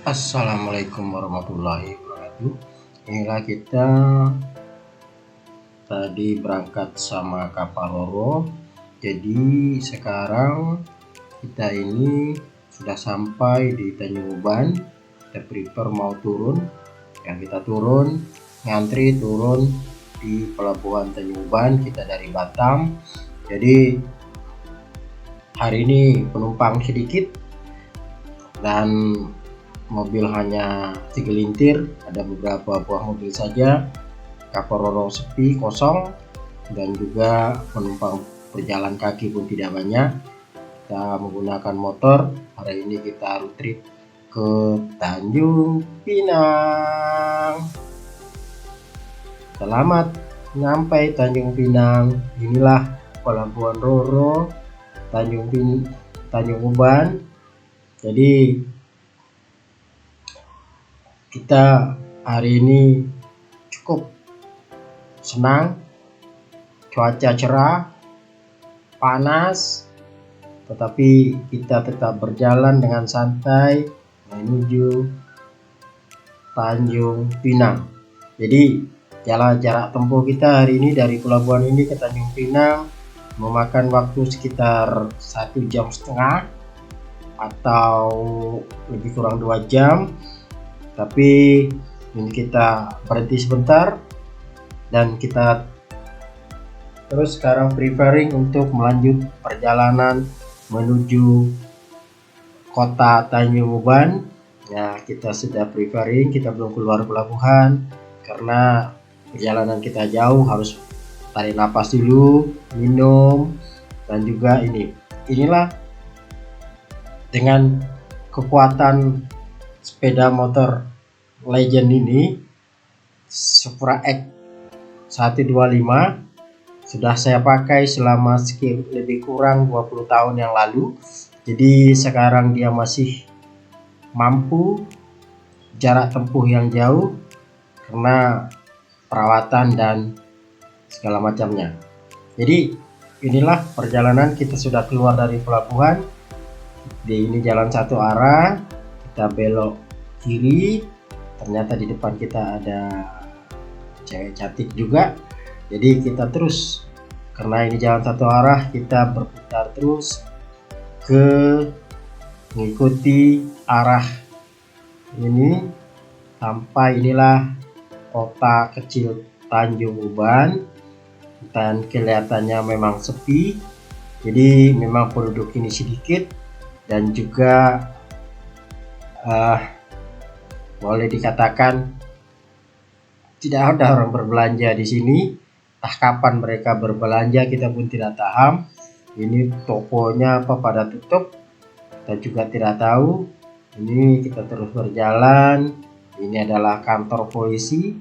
Assalamualaikum warahmatullahi wabarakatuh. Inilah kita tadi berangkat sama kapal Roro. Jadi sekarang kita ini sudah sampai di Tanjung Uban. Kita prepare mau turun. Yang kita turun, ngantri turun di pelabuhan Tanjung Uban. Kita dari Batam. Jadi hari ini penumpang sedikit dan mobil hanya segelintir, ada beberapa buah mobil saja. Kapal Roro sepi, kosong, dan juga penumpang berjalan kaki pun tidak banyak. Kita menggunakan motor. Hari ini kita road trip ke Tanjung Pinang. Selamat sampai Tanjung Pinang. Inilah pelabuhan Roro Tanjung Uban. Jadi kita hari ini cukup senang, cuaca cerah, panas, tetapi kita tetap berjalan dengan santai menuju Tanjung Pinang. Jadi jarak tempuh kita hari ini dari pelabuhan ini ke Tanjung Pinang memakan waktu sekitar 1,5 jam atau lebih kurang 2 jam. Tapi ini kita berhenti sebentar dan kita terus sekarang preparing untuk melanjut perjalanan menuju kota Tanjung Uban. Ya, kita sudah preparing, kita belum keluar pelabuhan karena perjalanan kita jauh, harus tarik napas dulu, minum, dan juga inilah dengan kekuatan sepeda motor legend ini, Supra X 125, sudah saya pakai selama lebih kurang 20 tahun yang lalu. Jadi sekarang dia masih mampu jarak tempuh yang jauh karena perawatan dan segala macamnya. Jadi inilah perjalanan, kita sudah keluar dari pelabuhan. Ini jalan satu arah, kita belok kiri, ternyata di depan kita ada cewek cantik juga. Jadi kita terus, karena ini jalan satu arah, kita berputar terus ke mengikuti arah ini sampai inilah kota kecil Tanjung Uban, dan kelihatannya memang sepi. Jadi memang penduduk ini sedikit dan juga boleh dikatakan tidak ada orang berbelanja di sini. Entah kapan mereka berbelanja kita pun tidak paham. Ini tokonya apa pada tutup, kita juga tidak tahu. Ini kita terus berjalan. Ini adalah kantor polisi,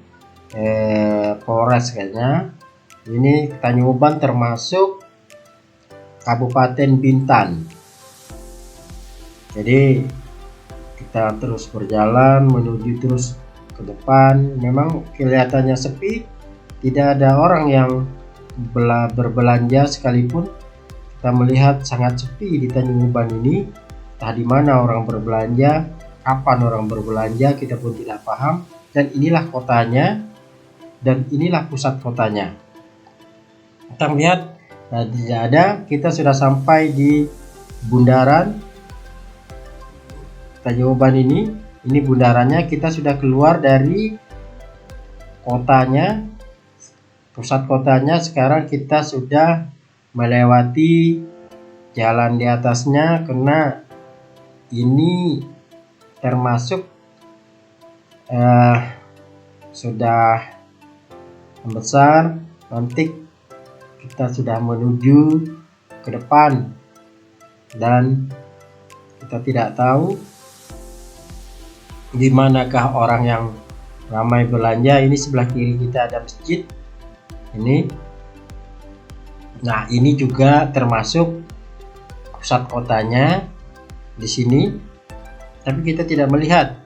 Polres kayaknya. Ini Tanjung Uban termasuk Kabupaten Bintan. Jadi kita terus berjalan menuju terus ke depan. Memang kelihatannya sepi, tidak ada orang yang berbelanja sekalipun. Kita melihat sangat sepi di Tanjung Uban ini. Entah di mana orang berbelanja, kapan orang berbelanja, kita pun tidak paham. Dan inilah kotanya, dan inilah pusat kotanya. Kita melihat tidak ada. Kita sudah sampai di bundaran Tanjung Uban ini bundarannya. Kita sudah keluar dari kotanya, pusat kotanya. Sekarang kita sudah melewati jalan di atasnya, karena ini termasuk sudah besar. Nanti kita sudah menuju ke depan dan kita tidak tahu di manakah orang yang ramai belanja. Ini sebelah kiri kita ada masjid ini. Nah, ini juga termasuk pusat kotanya di sini, tapi kita tidak melihat.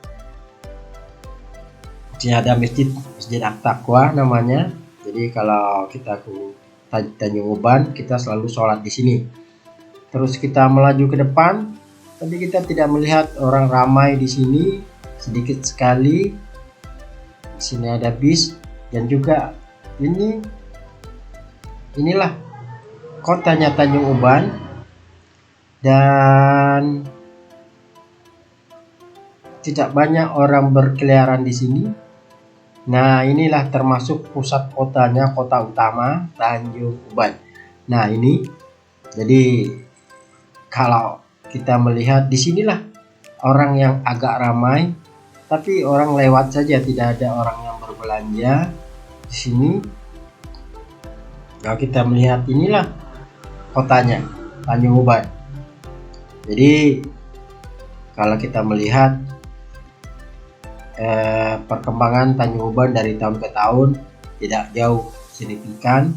Di sini ada Masjid At-Taqwa namanya. Jadi kalau kita ke Tanjung Uban, kita selalu sholat di sini. Terus kita melaju ke depan, tapi kita tidak melihat orang ramai di sini. sedikit sekali. Di sini ada bis, dan juga inilah kotanya Tanjung Uban, dan tidak banyak orang berkeliaran di sini. Nah, inilah termasuk pusat kotanya, kota utama Tanjung Uban. Nah, ini jadi kalau kita melihat di sinilah orang yang agak ramai, tapi orang lewat saja, tidak ada orang yang berbelanja di sini. Nah, kita melihat inilah kotanya Tanjung Uban. Jadi kalau kita melihat perkembangan Tanjung Uban dari tahun ke tahun tidak jauh signifikan.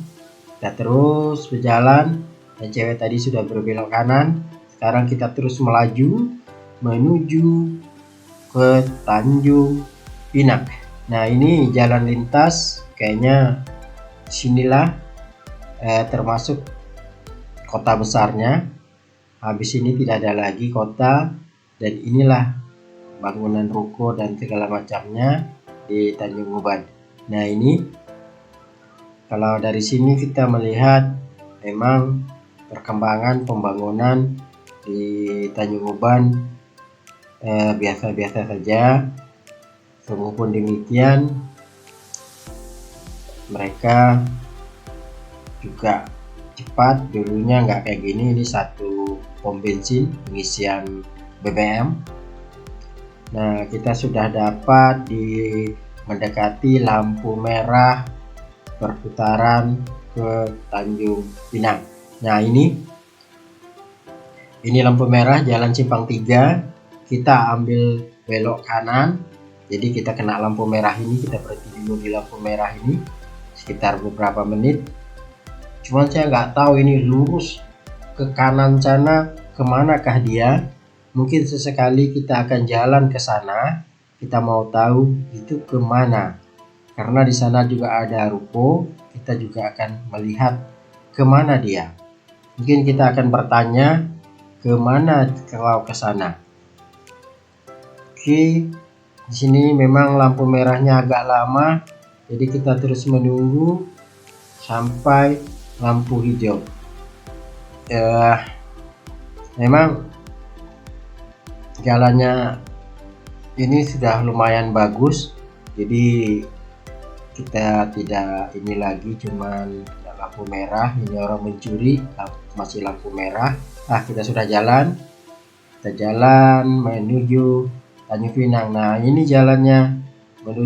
Kita terus berjalan, dan cewek tadi sudah berbelok kanan. Sekarang kita terus melaju menuju ke Tanjung Pinang. Nah, ini jalan lintas, kayaknya sinilah termasuk kota besarnya. Habis ini tidak ada lagi kota, dan inilah bangunan ruko dan segala macamnya di Tanjung Uban. Nah, ini kalau dari sini kita melihat memang perkembangan pembangunan di Tanjung Uban biasa-biasa saja. Sungguh pun demikian, mereka juga cepat. Dulunya nggak kayak gini. Ini satu pom bensin pengisian BBM. Nah, kita sudah dapat mendekati lampu merah perputaran ke Tanjung Pinang. Nah, ini lampu merah jalan Simpang 3. Kita ambil belok kanan, jadi kita kena lampu merah ini. Kita berhenti dulu di lampu merah ini sekitar beberapa menit. Cuman saya nggak tahu ini lurus ke kanan sana kemanakah dia. Mungkin sesekali kita akan jalan ke sana, kita mau tahu itu kemana, karena di sana juga ada ruko. Kita juga akan melihat kemana dia. Mungkin kita akan bertanya kemana kalau ke sana. Oke, di sini memang lampu merahnya agak lama, jadi kita terus menunggu sampai lampu hijau. Memang jalannya ini sudah lumayan bagus, jadi kita tidak ini lagi cuman lampu merah. Ini orang mencuri, masih lampu merah. Kita sudah jalan, kita jalan menuju Tanjung Pinang. Nah, ini jalannya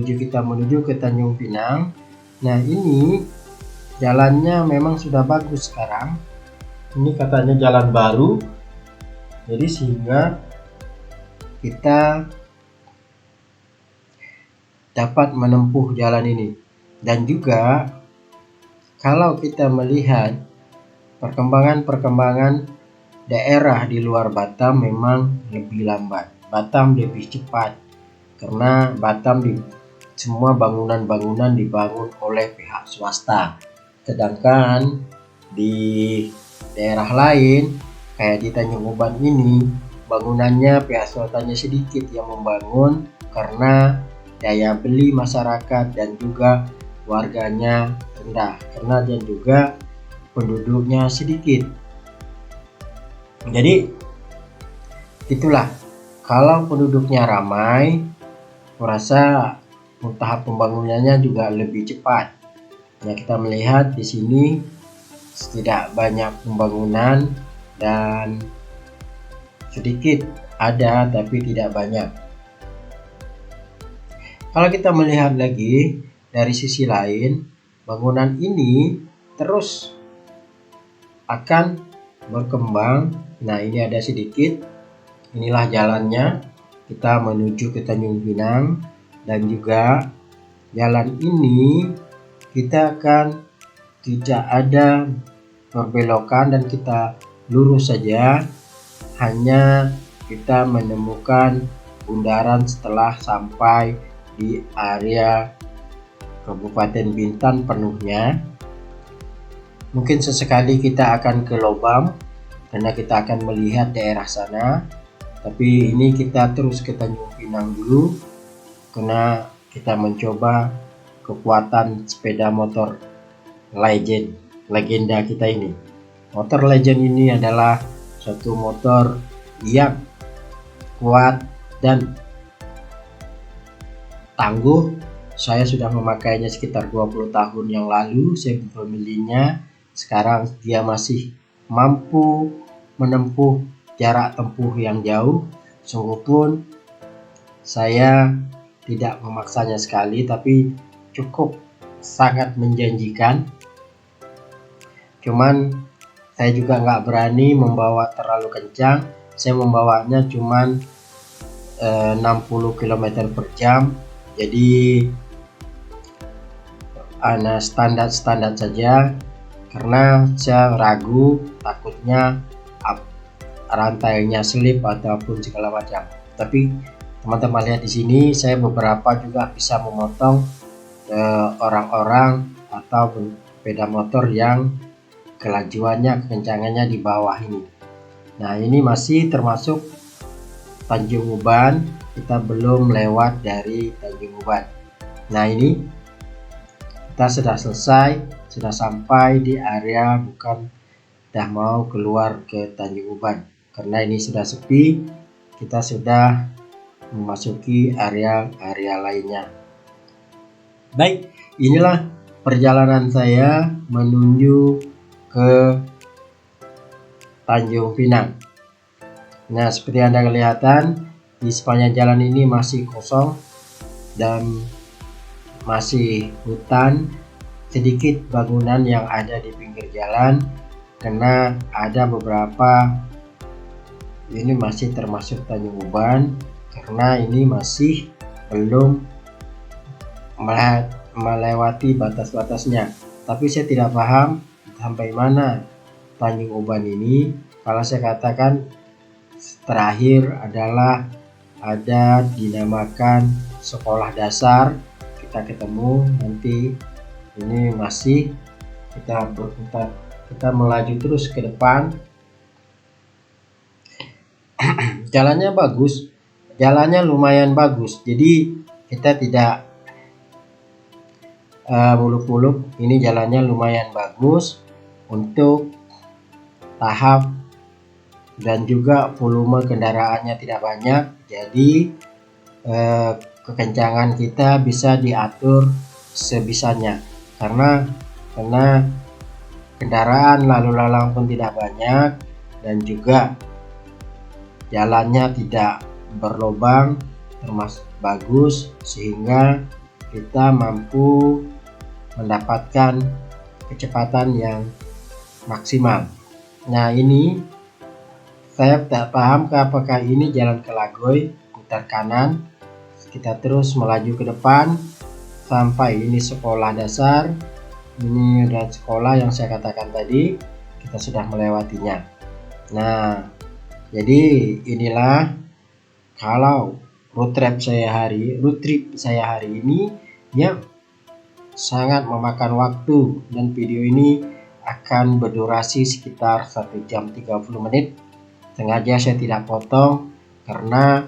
kita menuju ke Tanjung Pinang. Nah, ini jalannya memang sudah bagus sekarang. Ini katanya jalan baru, jadi sehingga kita dapat menempuh jalan ini. Dan juga kalau kita melihat perkembangan daerah di luar Batam memang lebih lambat. Batam lebih cepat, karena Batam semua bangunan-bangunan dibangun oleh pihak swasta. Sedangkan di daerah lain kayak di Tanjung Uban ini, bangunannya pihak swastanya sedikit yang membangun, karena daya beli masyarakat dan juga warganya rendah, dan juga penduduknya sedikit. Jadi itulah, kalau penduduknya ramai, kurasa tahap pembangunannya juga lebih cepat. Nah, kita melihat di sini tidak banyak pembangunan dan sedikit ada, tapi tidak banyak. Kalau kita melihat lagi dari sisi lain, bangunan ini terus akan berkembang. Nah, ini ada sedikit. Inilah jalannya, kita menuju ke Tanjung Pinang, dan juga jalan ini kita akan tidak ada perbelokan dan kita lurus saja. Hanya kita menemukan bundaran setelah sampai di area Kabupaten Bintan penuhnya. Mungkin sesekali kita akan ke Lobam, karena kita akan melihat daerah sana. Tapi ini kita terus ke Tanjung Pinang dulu, karena kita mencoba kekuatan sepeda motor legenda kita ini. Motor legend ini adalah satu motor yang kuat dan tangguh. Saya sudah memakainya sekitar 20 tahun yang lalu. Saya membelinya. Sekarang dia masih mampu menempuh jarak tempuh yang jauh. Sungguh pun saya tidak memaksanya sekali, tapi cukup sangat menjanjikan. Cuman saya juga nggak berani membawa terlalu kencang. Saya membawanya cuman 60 km per jam. Jadi standar saja, karena saya ragu takutnya rantainya slip ataupun segala macam. Tapi teman-teman lihat di sini, saya beberapa juga bisa memotong orang-orang atau sepeda motor yang kelajuannya, kekencangannya di bawah ini. Nah, ini masih termasuk Tanjung Uban, kita belum lewat dari Tanjung Uban. Nah, ini kita sudah selesai, sudah sampai di area, bukan dah mau keluar ke Tanjung Uban, karena ini sudah sepi. Kita sudah memasuki area lainnya. Baik, inilah perjalanan saya menuju ke Tanjung Pinang. Nah, seperti Anda kelihatan, di sepanjang jalan ini masih kosong dan masih hutan. Sedikit bangunan yang ada di pinggir jalan, karena ada beberapa, ini masih termasuk Tanjung Uban, karena ini masih belum melewati batas-batasnya. Tapi saya tidak paham sampai mana Tanjung Uban ini. Kalau saya katakan terakhir adalah ada dinamakan sekolah dasar, kita ketemu. Nanti ini masih kita berputar, kita melaju terus ke depan. Jalannya bagus, jalannya lumayan bagus, jadi kita tidak muluk-muluk. Ini jalannya lumayan bagus untuk tahap, dan juga volume kendaraannya tidak banyak, jadi kekencangan kita bisa diatur sebisanya, karena kendaraan lalu lalang pun tidak banyak, dan juga jalannya tidak berlubang, termasuk bagus, sehingga kita mampu mendapatkan kecepatan yang maksimal. Nah, ini saya tidak paham apakah ini jalan ke Lagoy, putar kanan, kita terus melaju ke depan sampai ini sekolah dasar. Ini adalah sekolah yang saya katakan tadi, kita sudah melewatinya. Nah, jadi inilah kalau road trip saya hari ini yang sangat memakan waktu, dan video ini akan berdurasi sekitar 1 jam 30 menit. Sengaja saya tidak potong karena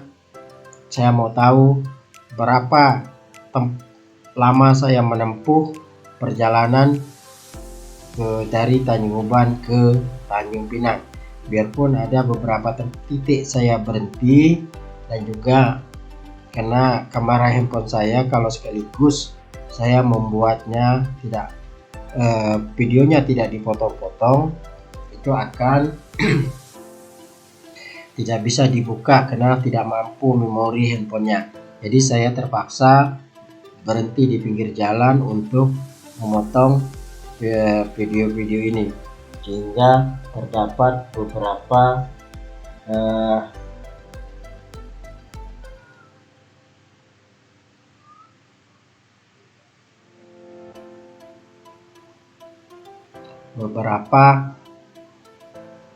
saya mau tahu berapa lama saya menempuh perjalanan dari Tanjung Uban ke Tanjung Pinang. Biarpun ada beberapa titik saya berhenti, dan juga karena kamera handphone saya kalau sekaligus saya membuatnya tidak videonya tidak dipotong-potong, itu akan tidak bisa dibuka karena tidak mampu memori handphonenya. Jadi saya terpaksa berhenti di pinggir jalan untuk memotong video-video ini, sehingga terdapat beberapa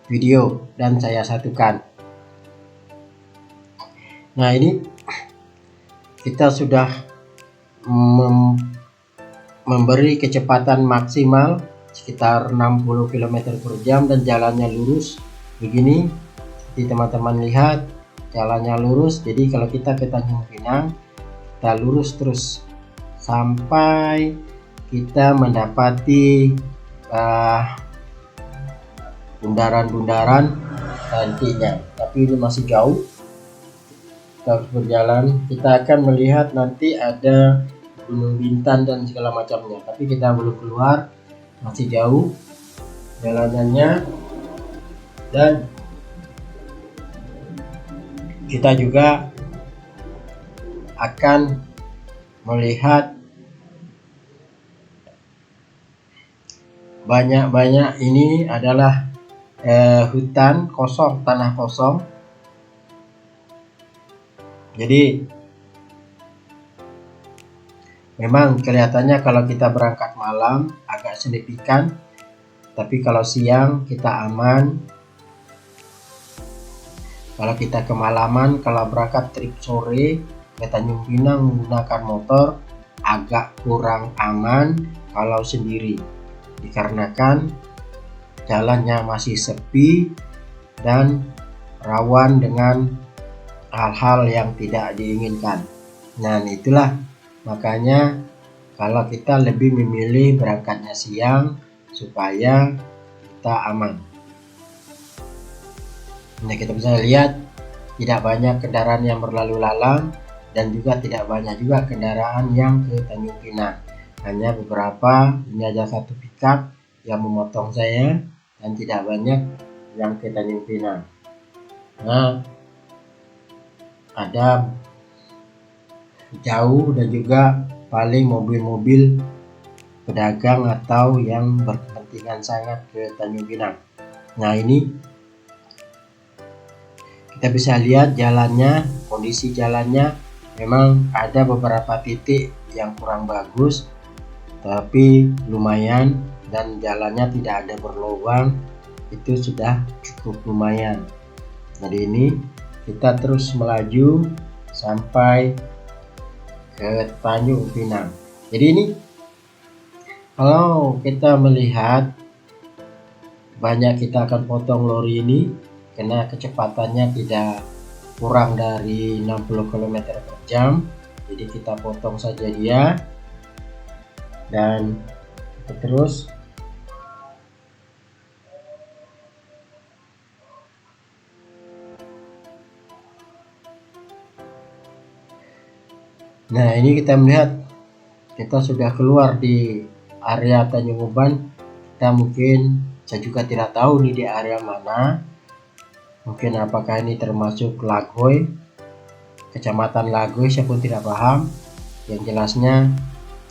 video dan saya satukan. Nah, ini kita sudah memberi kecepatan maksimal sekitar 60 km per jam dan jalannya lurus begini. Jadi teman-teman lihat jalannya lurus. Jadi kalau kita ke Tanjung Pinang, kita kita lurus terus sampai kita mendapati bundaran-bundaran nantinya. Tapi ini masih jauh, kita harus berjalan. Kita akan melihat nanti ada Gunung Bintan dan segala macamnya, tapi kita belum keluar, masih jauh jalanannya. Dan kita juga akan melihat banyak ini adalah hutan kosong, tanah kosong. Jadi memang kelihatannya kalau kita berangkat malam agak signifikan, tapi kalau siang kita aman. Kalau kita kemalaman, kalau berangkat trip sore ke Tanjung Pinang menggunakan motor agak kurang aman kalau sendiri, dikarenakan jalannya masih sepi dan rawan dengan hal-hal yang tidak diinginkan. Nah, itulah makanya kalau kita lebih memilih berangkatnya siang supaya kita aman. Nah, kita bisa lihat tidak banyak kendaraan yang berlalu lalang dan juga tidak banyak juga kendaraan yang ke Tanjung Pinang. Hanya beberapa, ini ada satu pickup yang memotong saya dan tidak banyak yang ke Tanjung Pinang. Nah, ada jauh dan juga paling mobil-mobil pedagang atau yang berkepentingan sangat ke Tanjung Pinang. Nah, ini kita bisa lihat jalannya, kondisi jalannya memang ada beberapa titik yang kurang bagus, tapi lumayan, dan jalannya tidak ada berlubang, itu sudah cukup lumayan. Jadi ini kita terus melaju sampai ke Tanjung Pinang. Jadi ini kalau kita melihat banyak, kita akan potong lori ini karena kecepatannya tidak kurang dari 60 km per jam. Jadi kita potong saja dia dan terus nah, ini kita melihat kita sudah keluar di area Tanjung Uban. Kita mungkin, saya juga tidak tahu nih di area mana, mungkin apakah ini termasuk Lagoy, kecamatan Lagoy, saya pun tidak paham. Yang jelasnya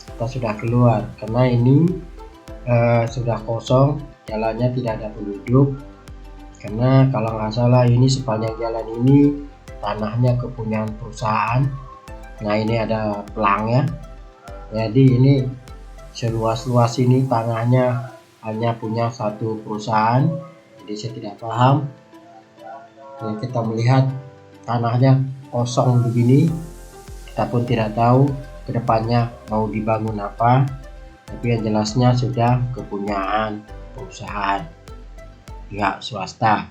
kita sudah keluar karena ini sudah kosong, jalannya tidak ada penduduk. Karena kalau nggak salah ini sepanjang jalan ini tanahnya kepunyaan perusahaan. Nah, ini ada pelangnya, jadi ini seluas-luas ini tanahnya hanya punya satu perusahaan. Jadi saya tidak paham. Nah, kita melihat tanahnya kosong begini, kita pun tidak tahu kedepannya mau dibangun apa, tapi yang jelasnya sudah kepunyaan perusahaan pihak swasta.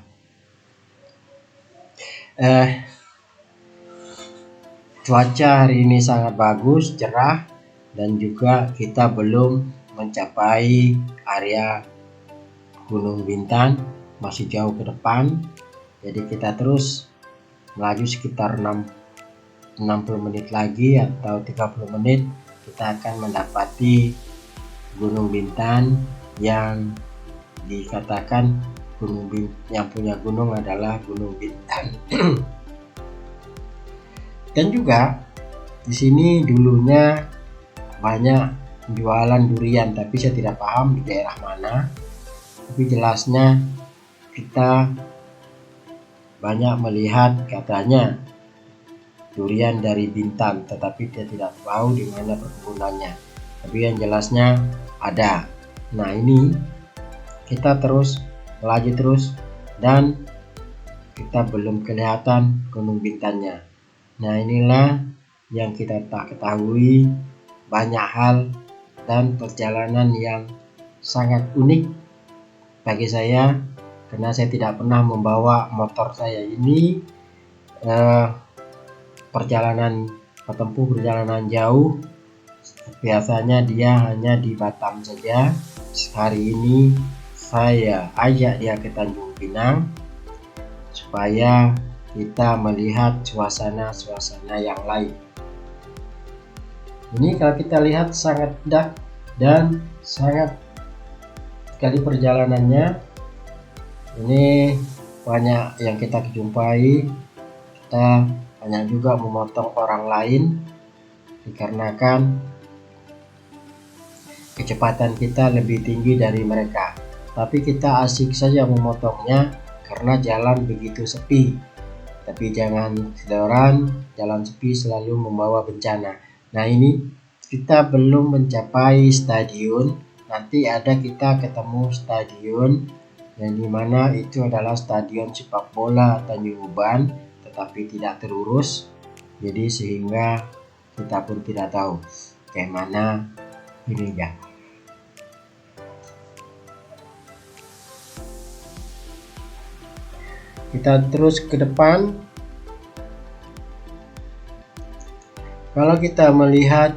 Cuaca hari ini sangat bagus, cerah, dan juga kita belum mencapai area Gunung Bintan, masih jauh ke depan. Jadi kita terus melaju sekitar 60 menit lagi atau 30 menit kita akan mendapati Gunung Bintan, yang dikatakan yang punya gunung adalah Gunung Bintan. Dan juga di sini dulunya banyak jualan durian, tapi saya tidak paham di daerah mana. Tapi jelasnya kita banyak melihat katanya durian dari Bintan, tetapi dia tidak tahu di mana perkebunannya. Tapi yang jelasnya ada. Nah, ini kita terus melaju terus dan kita belum kelihatan Gunung Bintannya. Nah, inilah yang kita tak ketahui, banyak hal dan perjalanan yang sangat unik bagi saya, karena saya tidak pernah membawa motor saya ini. Perjalanan menempuh perjalanan jauh. Biasanya dia hanya di Batam saja. Hari ini saya ajak dia ke Tanjung Pinang supaya kita melihat suasana-suasana yang lain. Ini kalau kita lihat sangat indah dan sangat sekali perjalanannya. Ini banyak yang kita jumpai. Kita banyak juga memotong orang lain dikarenakan kecepatan kita lebih tinggi dari mereka. Tapi kita asik saja memotongnya karena jalan begitu sepi. Tapi jangan kedoran, jalan sepi selalu membawa bencana. Nah, ini kita belum mencapai stadion. Nanti ada kita ketemu stadion yang dimana itu adalah stadion sepak bola Tanjung Uban, tetapi tidak terurus. Jadi sehingga kita pun tidak tahu bagaimana ini ya. Kita terus ke depan. Kalau kita melihat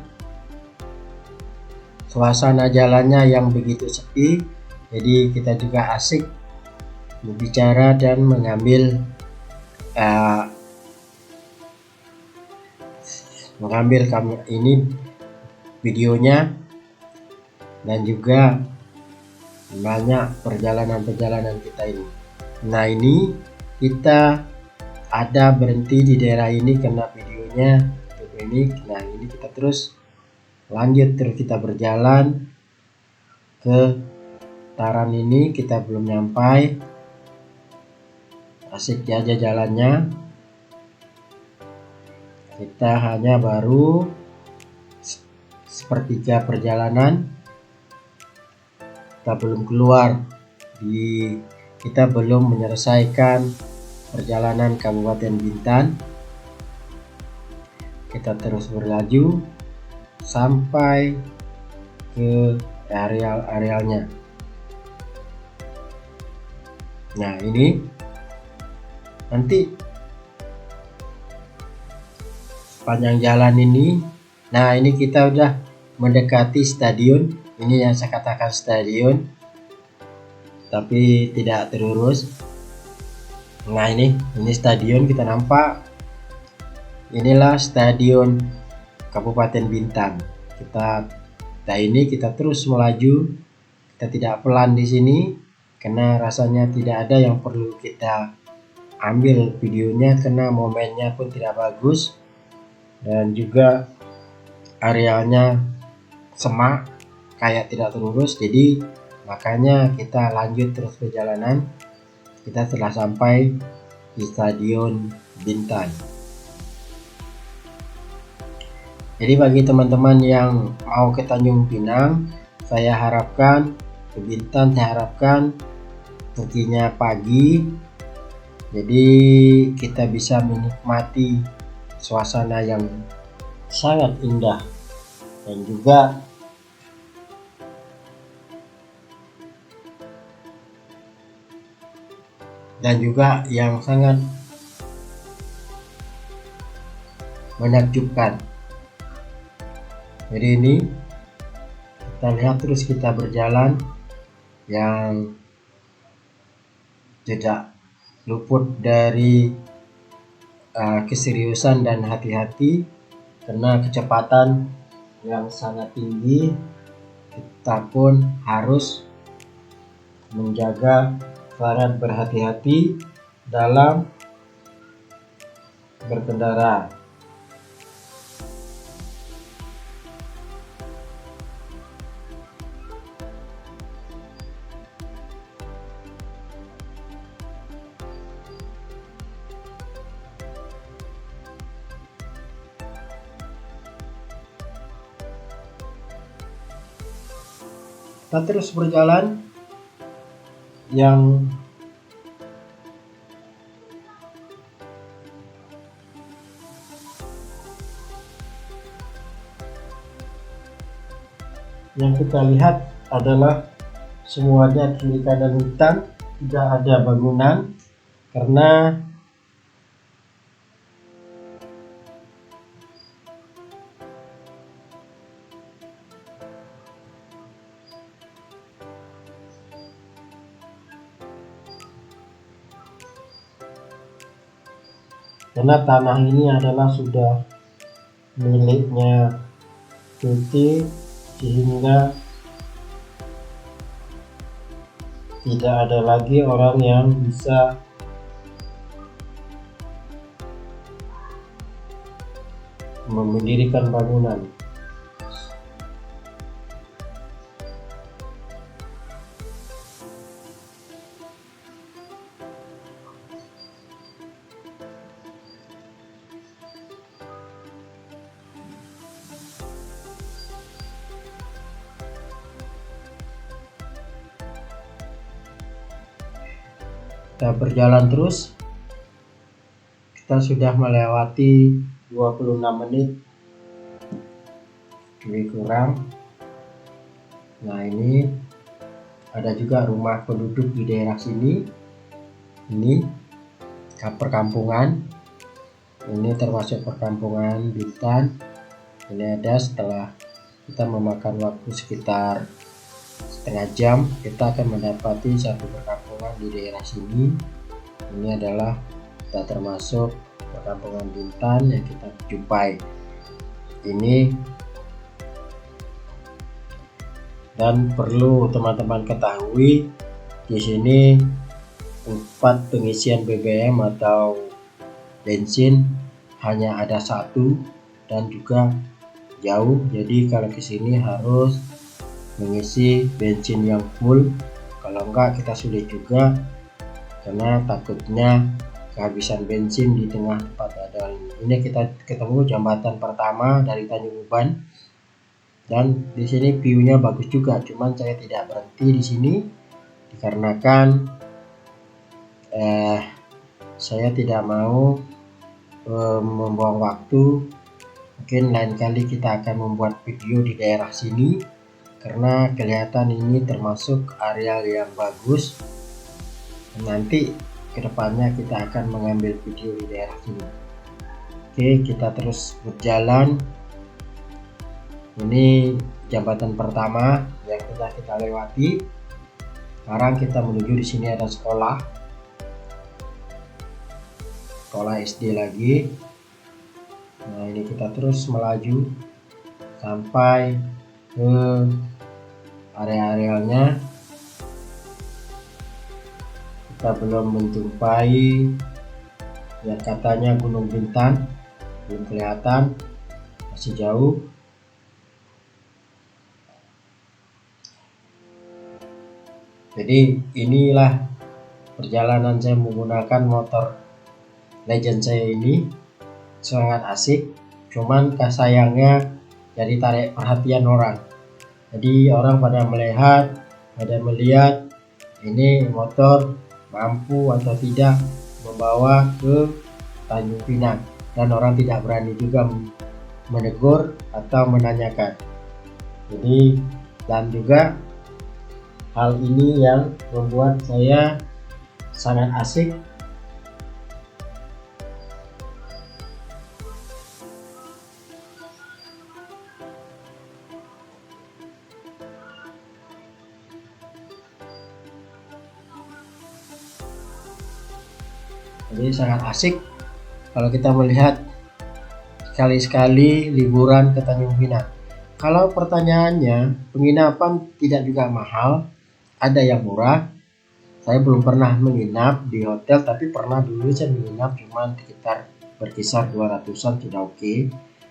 suasana jalannya yang begitu sepi, jadi kita juga asik berbicara dan mengambil ini videonya, dan juga banyak perjalanan kita ini. Nah, ini kita ada berhenti di daerah ini karena videonya ini. Nah, ini kita terus lanjut, terus kita berjalan ke Taran. Ini kita belum nyampai, asik aja jalannya. Kita hanya baru sepertiga perjalanan, kita belum keluar kita belum menyelesaikan perjalanan Kabupaten Bintan. Kita terus berlaju sampai ke arealnya. Nah, ini nanti sepanjang jalan ini, nah ini kita udah mendekati stadion. Ini yang saya katakan stadion, tapi tidak terurus. Nah, ini stadion kita nampak. Inilah stadion Kabupaten Bintan. Kita terus melaju. Kita tidak pelan di sini karena rasanya tidak ada yang perlu kita ambil videonya karena momennya pun tidak bagus dan juga arealnya semak kayak tidak terurus. Jadi makanya kita lanjut terus perjalanan. Kita telah sampai di Stadion Bintan. Jadi bagi teman-teman yang mau ke Tanjung Pinang, saya harapkan ke Bintan, saya harapkan perginya pagi. Jadi kita bisa menikmati suasana yang sangat indah dan juga yang sangat menakjubkan. Jadi ini kita lihat terus kita berjalan yang tidak luput dari keseriusan dan hati-hati karena kecepatan yang sangat tinggi. Kita pun harus menjaga, sangat berhati-hati dalam berkendara. Kita terus berjalan yang kita lihat adalah semuanya kiri kanan hutan, tidak ada bangunan karena karena tanah ini adalah sudah miliknya PT, sehingga tidak ada lagi orang yang bisa mendirikan bangunan. Kita berjalan terus, kita sudah melewati 26 menit lebih kurang. Nah, ini ada juga rumah penduduk di daerah sini. Ini perkampungan, ini termasuk perkampungan Bintan. Ini ada, setelah kita memakan waktu sekitar setengah jam, kita akan mendapati satu perkampungan di daerah sini. Ini adalah kita termasuk perkampungan Bintan yang kita jumpai ini. Dan perlu teman-teman ketahui, di sini tempat pengisian BBM atau bensin hanya ada satu dan juga jauh. Jadi kalau ke sini harus mengisi bensin yang full, kalau enggak kita sulit juga, karena takutnya kehabisan bensin di tengah tempat ada. Ini kita ketemu jembatan pertama dari Tanjung Uban, dan di sini view-nya bagus juga. Cuman saya tidak berhenti di sini dikarenakan saya tidak mau membuang waktu. Mungkin lain kali kita akan membuat video di daerah sini, karena kelihatan ini termasuk area yang bagus. Nanti kedepannya kita akan mengambil video di daerah sini. Oke, kita terus berjalan. Ini jembatan pertama yang sudah kita lewati. Sekarang kita menuju, di sini ada sekolah SD lagi. Nah, ini kita terus melaju sampai ke area-arealnya. Kita belum menjumpai yang katanya Gunung Bintan, belum kelihatan, masih jauh. Jadi inilah perjalanan saya menggunakan motor Legend saya ini, sangat asik. Cuman sayangnya jadi tarik perhatian orang. Jadi orang pada melihat ini motor mampu atau tidak membawa ke Tanjung Pinang, dan orang tidak berani juga menegur atau menanyakan. Jadi, dan juga hal ini yang membuat saya sangat asik. Jadi sangat asik kalau kita melihat sekali-sekali liburan ke Tanjung Pinang. Kalau pertanyaannya, penginapan tidak juga mahal, ada yang murah. Saya belum pernah menginap di hotel, tapi pernah dulu saya menginap, cuman sekitar berkisar 200-an sudah oke.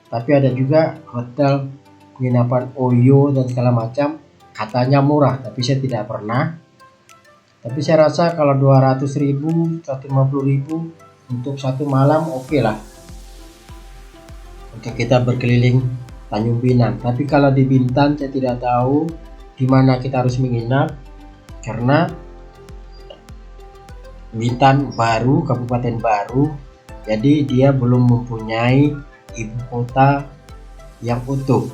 Tapi ada juga hotel penginapan Oyo dan segala macam, katanya murah, tapi saya tidak pernah. Tapi saya rasa kalau 200.000, 150.000 untuk satu malam oke lah untuk kita berkeliling Tanjung Pinang. Tapi kalau di Bintan saya tidak tahu di mana kita harus menginap, karena Bintan baru, kabupaten baru, jadi dia belum mempunyai ibu kota yang utuh.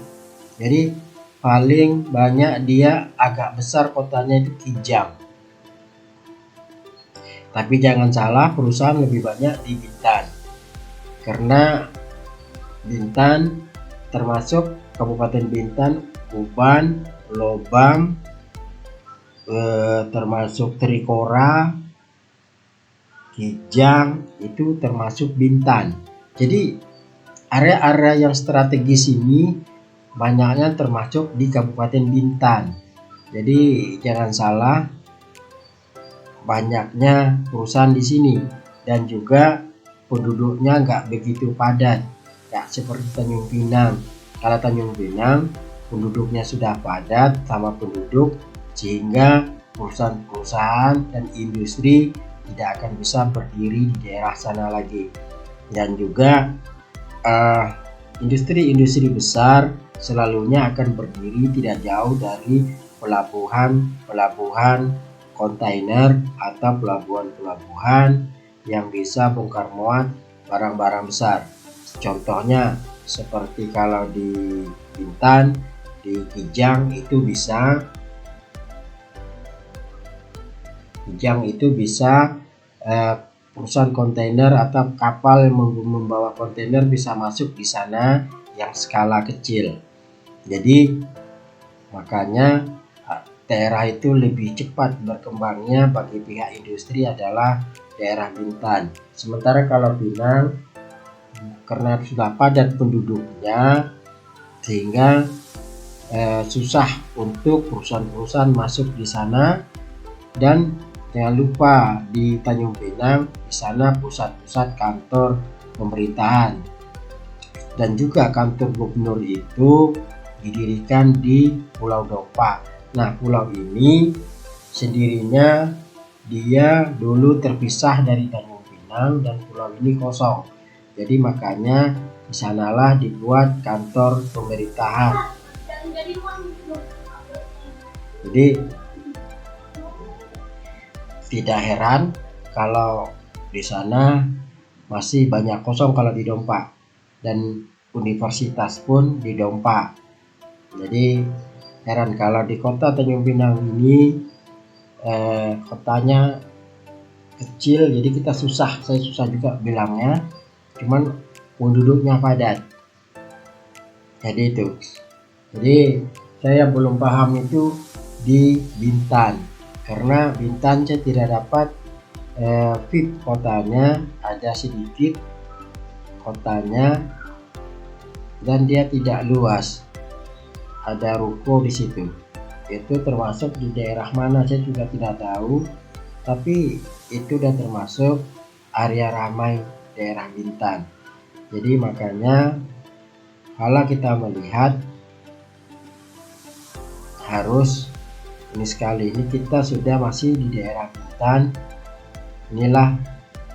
Jadi paling banyak dia agak besar kotanya itu Kijang. Tapi jangan salah, perusahaan lebih banyak di Bintan, karena Bintan termasuk Kabupaten Bintan, Uban, Lobang, termasuk Trikora, Kijang itu termasuk Bintan. Jadi area-area yang strategis ini banyaknya termasuk di Kabupaten Bintan. Jadi jangan salah, banyaknya perusahaan di sini dan juga penduduknya nggak begitu padat, nggak seperti Tanjung Pinang. Kalau Tanjung Pinang penduduknya sudah padat sama penduduk, sehingga perusahaan-perusahaan dan industri tidak akan bisa berdiri di daerah sana lagi. Dan juga industri-industri besar selalunya akan berdiri tidak jauh dari pelabuhan kontainer atau pelabuhan-pelabuhan yang bisa bongkar muat barang-barang besar. Contohnya seperti kalau di Bintan, di Kijang itu bisa perusahaan kontainer atau kapal yang membawa kontainer bisa masuk di sana yang skala kecil. Jadi makanya daerah itu lebih cepat berkembangnya bagi pihak industri adalah daerah Bintan. Sementara kalau Pinang karena sudah padat penduduknya sehingga susah untuk perusahaan-perusahaan masuk di sana. Dan jangan lupa di Tanjung Pinang di sana pusat-pusat kantor pemerintahan dan juga kantor gubernur itu didirikan di Pulau Dopa. Nah, pulau ini sendirinya dia dulu terpisah dari Tanjung Pinang dan pulau ini kosong. Jadi makanya di sanalah dibuat kantor pemerintahan. Jadi tidak heran kalau di sana masih banyak kosong kalau di Dompa, dan universitas pun di Dompa. Jadi heran kalau di kota Tanjung Pinang ini kotanya kecil, jadi saya susah juga bilangnya, cuman penduduknya padat. Jadi itu. Jadi saya belum paham itu di Bintan. Karena Bintan saya tidak dapat fit kotanya, ada sedikit kotanya dan dia tidak luas, ada ruko di situ. Itu termasuk di daerah mana saya juga tidak tahu, tapi itu udah termasuk area ramai daerah Bintan. Jadi makanya kalau kita melihat harus ini sekali ini kita sudah masih di daerah Bintan. Inilah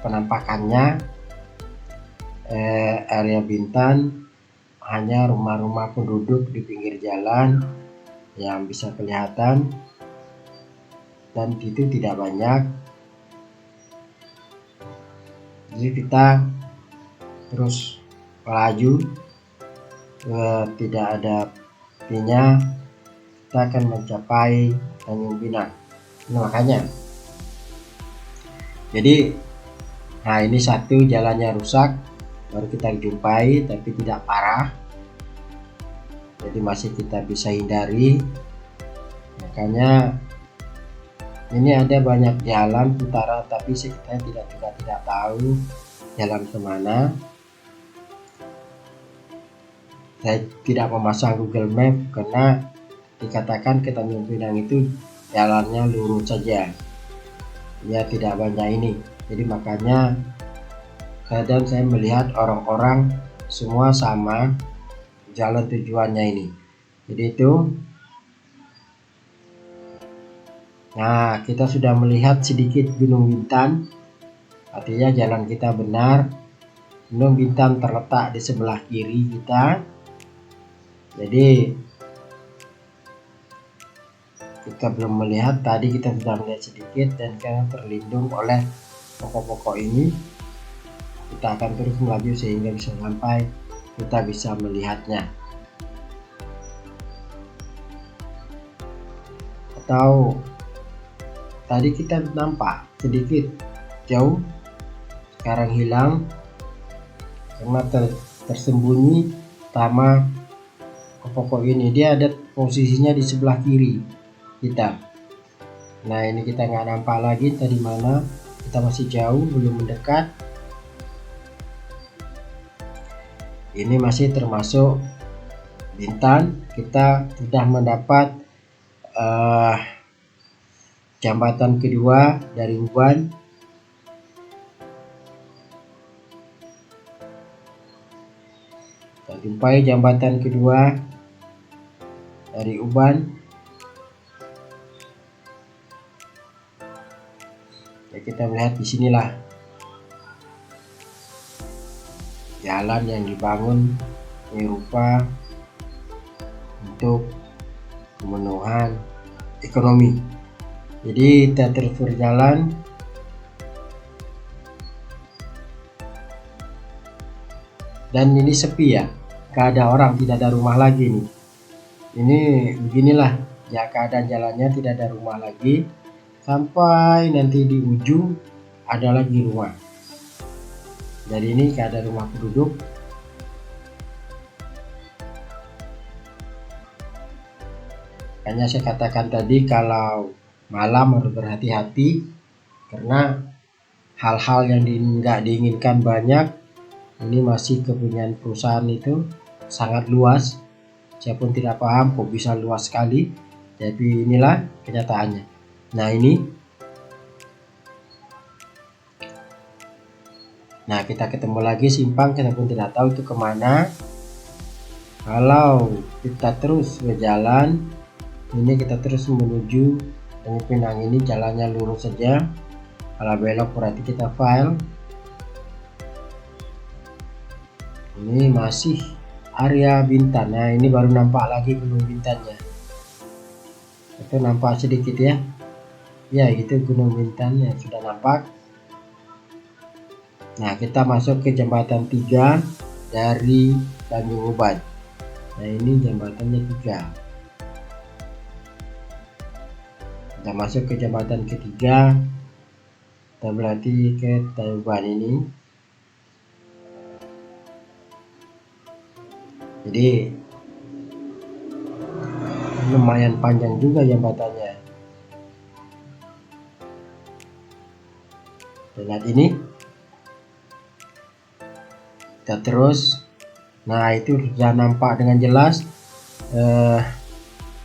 penampakannya area Bintan, hanya rumah-rumah penduduk di pinggir jalan yang bisa kelihatan dan itu tidak banyak. Jadi kita terus melaju, tidak ada artinya kita akan mencapai Tanjung Pinang. Nah, makanya jadi ini satu jalannya rusak baru kita jumpai tapi tidak parah, jadi masih kita bisa hindari. Makanya ini ada banyak jalan putaran tapi kita tidak tahu jalan kemana. Saya tidak memasang Google Map karena dikatakan ke Tanjung Pinang itu jalannya lurus saja, ya tidak banyak ini. Jadi makanya kadang saya melihat orang-orang semua sama jalan tujuannya ini. Jadi itu. Nah, kita sudah melihat sedikit Gunung Bintan, artinya jalan kita benar. Gunung Bintan terletak di sebelah kiri kita. Jadi kita belum melihat, tadi kita sudah melihat sedikit dan karena terlindung oleh pokok-pokok ini kita akan terus melaju sehingga bisa sampai kita bisa melihatnya. Atau tadi kita nampak sedikit jauh, sekarang hilang karena tersembunyi sama pokok ini. Dia ada posisinya di sebelah kiri kita. Nah, ini kita nggak nampak lagi tadi mana, kita masih jauh, belum mendekat. Ini masih termasuk Bintan. Kita sudah mendapat jambatan kedua dari Uban. Kita jumpai jambatan kedua dari Uban. Ya, kita melihat di sinilah jalan yang dibangun Eropa untuk pemenuhan ekonomi. Jadi kita terus berjalan. Dan ini sepi ya, gak ada orang, tidak ada rumah lagi nih. Ini beginilah ya keadaan jalannya, tidak ada rumah lagi. Sampai nanti di ujung ada lagi rumah. Jadi ini keadaan rumah penduduk. Hanya saya katakan tadi kalau malam harus berhati-hati karena hal-hal yang nggak diinginkan banyak. Ini masih kepunyaan perusahaan itu sangat luas. Saya pun tidak paham kok bisa luas sekali. Tapi inilah kenyataannya. Nah ini. Nah kita ketemu lagi simpang, kita pun tidak tahu itu kemana. Kalau kita terus berjalan, ini kita terus menuju Tanjung Pinang, ini jalannya lurus saja. Kalau belok berarti kita file. Ini masih area Bintan. Nah ini baru nampak lagi Gunung Bintannya. Itu nampak sedikit ya. Ya itu Gunung Bintannya sudah nampak. Nah kita masuk ke jembatan 3 dari Tanjung Uban. Nah ini jembatannya 3. Kita masuk ke jembatan ketiga. Kita berarti ke Tanjung Uban ini. Jadi lumayan panjang juga jembatannya. Lihat ini. Kita terus. Nah itu sudah nampak dengan jelas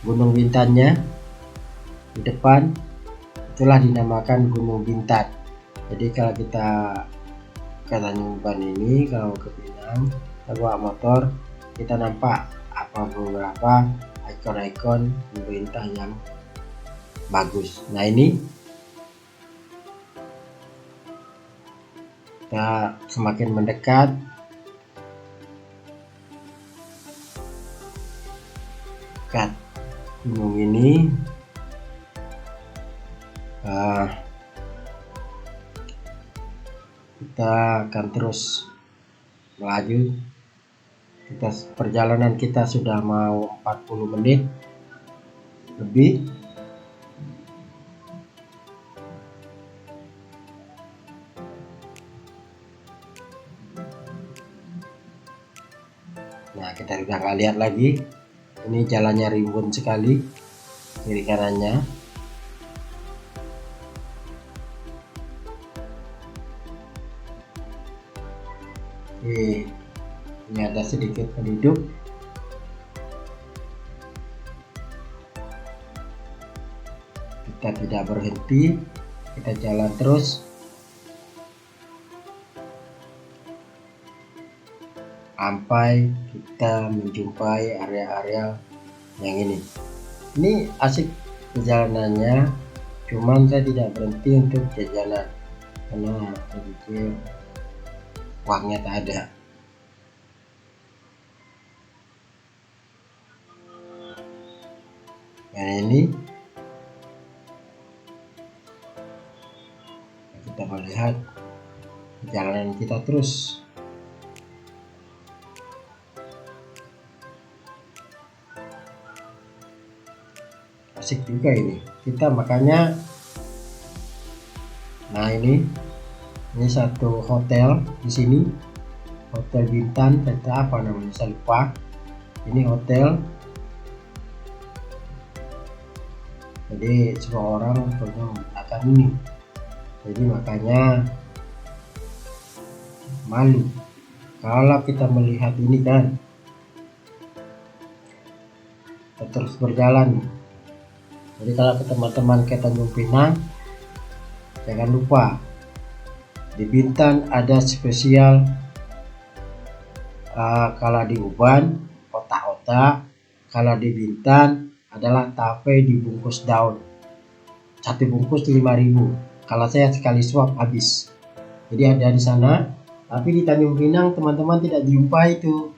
Gunung Bintannya. Di depan itulah dinamakan Gunung Bintan. Jadi kalau kita ke Tanjung Uban ini, kalau ke Pinang, kita bawa motor, kita nampak beberapa ikon-ikon pemerintah yang bagus. Nah ini kita semakin mendekat. Dekat gunung ini. Kita akan terus melaju. Perjalanan kita sudah mau 40 menit lebih. Nah kita udah nggak lihat lagi. Ini jalannya rimbun sekali kiri kanannya. Ini ada sedikit penduduk. Kita tidak berhenti, kita jalan terus sampai kita menjumpai area-area yang ini. Ini asik perjalanannya, cuman saya tidak berhenti untuk jajanan karena saya pikir uangnya tak ada. Dan ini kita melihat perjalanan kita terus. Asik juga ini kita, makanya nah ini satu hotel di sini, Hotel Bintan, kata apa namanya saya lupa. Ini hotel, jadi semua orang perlu menggunakan ini. Jadi makanya malu kalau kita melihat ini kan. Kita terus berjalan. Jadi kalau ke teman-teman ke Tanjung Pinang, jangan lupa di Bintan ada spesial, kalau di Uban otak-otak, kalau di Bintan adalah tape dibungkus daun. Satu bungkus 5.000. Kalau saya sekali suap habis. Jadi ada di sana, tapi di Tanjung Pinang teman-teman tidak jumpa itu.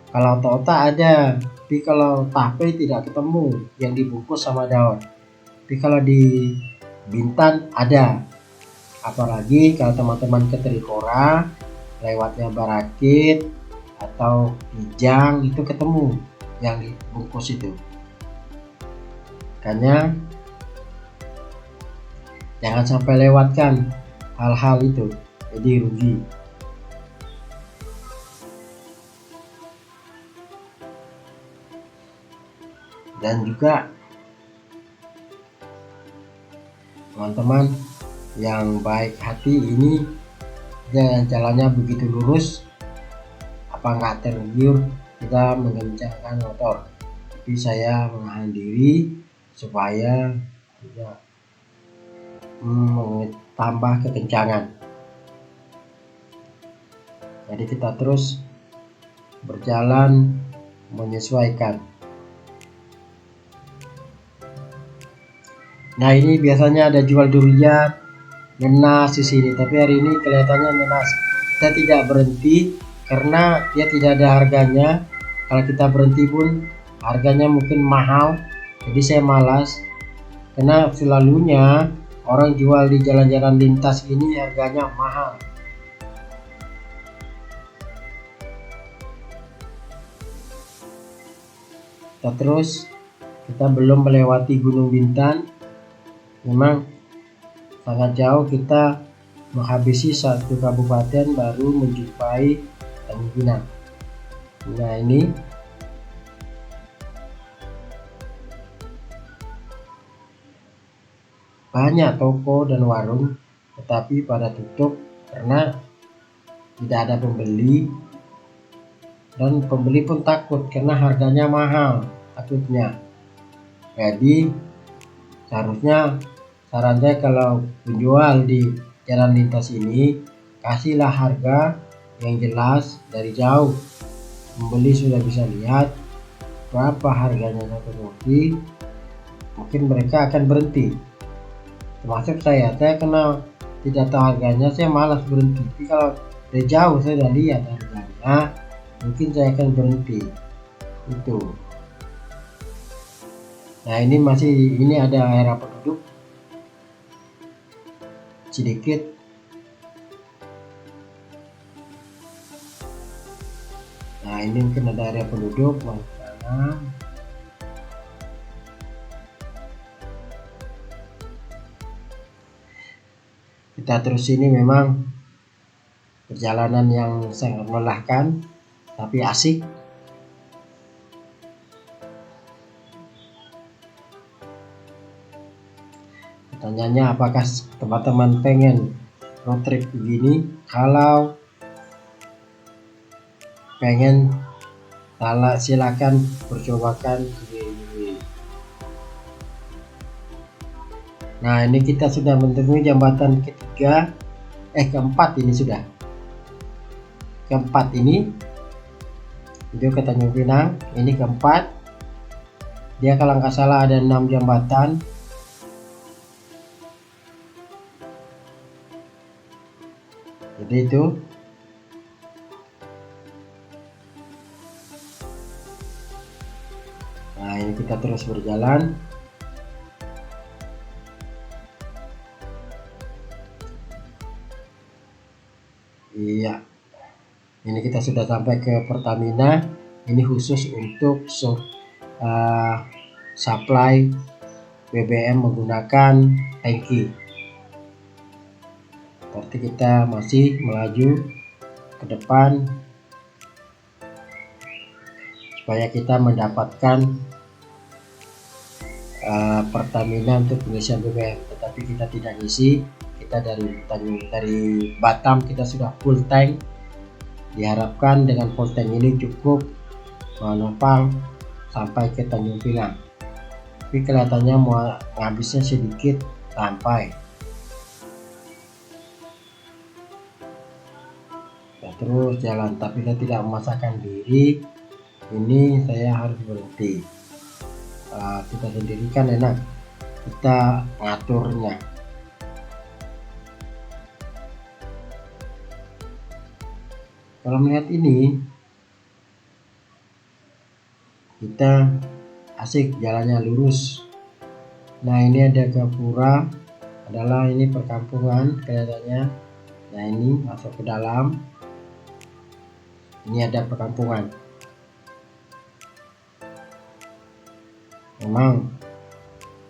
Kalau otak-otak ada, tapi kalau tape tidak ketemu yang dibungkus sama daun. Tapi kalau di Bintan ada. Apalagi kalau teman-teman ke Trikora lewatnya Barakit atau Kijang itu ketemu yang dibungkus itu. Makanya jangan sampai lewatkan hal-hal itu, jadi rugi. Dan juga teman-teman yang baik hati ini, jalannya begitu lurus, apa nggak tergiur kita mengencangkan motor. Tapi saya menahan diri supaya tidak tambah kekencangan. Jadi kita terus berjalan menyesuaikan. Nah ini biasanya ada jual durian, nenas di sini, tapi hari ini kelihatannya nenas. Kita tidak berhenti karena dia tidak ada harganya. Kalau kita berhenti pun harganya mungkin mahal, jadi saya malas. Karena selalunya orang jual di jalan-jalan lintas ini harganya mahal. Kita belum melewati Gunung Bintan. Memang sangat jauh, kita menghabisi satu kabupaten baru menjumpai Tanjung Pinang. Nah ini banyak toko dan warung, tetapi pada tutup karena tidak ada pembeli, dan pembeli pun takut karena harganya mahal takutnya. Jadi seharusnya saran saya kalau menjual di jalan lintas ini, kasihlah harga yang jelas dari jauh. Pembeli sudah bisa lihat berapa harganya satu roti, mungkin mereka akan berhenti. Termasuk saya kenal tidak tahu harganya, saya malas berhenti. Tapi kalau dari jauh saya sudah lihat harganya, mungkin saya akan berhenti. Itu. Nah ini ada area penduduk sedikit. Nah ini mungkin ada area penduduk sana. Kita terus ini memang perjalanan yang sangat melelahkan tapi asik. Pertanyaannya, apakah teman-teman pengen road trip begini? Kalau pengen, silakan percobakan ini. Nah ini kita sudah menemui jembatan keempat ini sudah. Keempat ini itu ke Tanjung Pinang, ini keempat. Dia kalau nggak salah ada 6 jembatan. Jadi itu. Nah ini kita terus berjalan. Iya, ini kita sudah sampai ke Pertamina. Ini khusus untuk supply BBM menggunakan tangki. Berarti kita masih melaju ke depan supaya kita mendapatkan Pertamina untuk pengisian BBM, tetapi kita tidak ngisi kita dari Batam kita sudah full tank. Diharapkan dengan full tank ini cukup menopang sampai ke Tanjung Pinang, tapi kelihatannya mau habisnya sedikit sampai. Ya, terus jalan, tapi saya tidak memaksakan diri. Ini saya harus berhenti. Kita sendiri kan enak, kita ngaturnya. Kalau melihat ini, kita asik jalannya lurus. Nah, ini ada Gapura, adalah ini perkampungan kelihatannya. Nah, ini masuk ke dalam. Ini ada perkampungan. Memang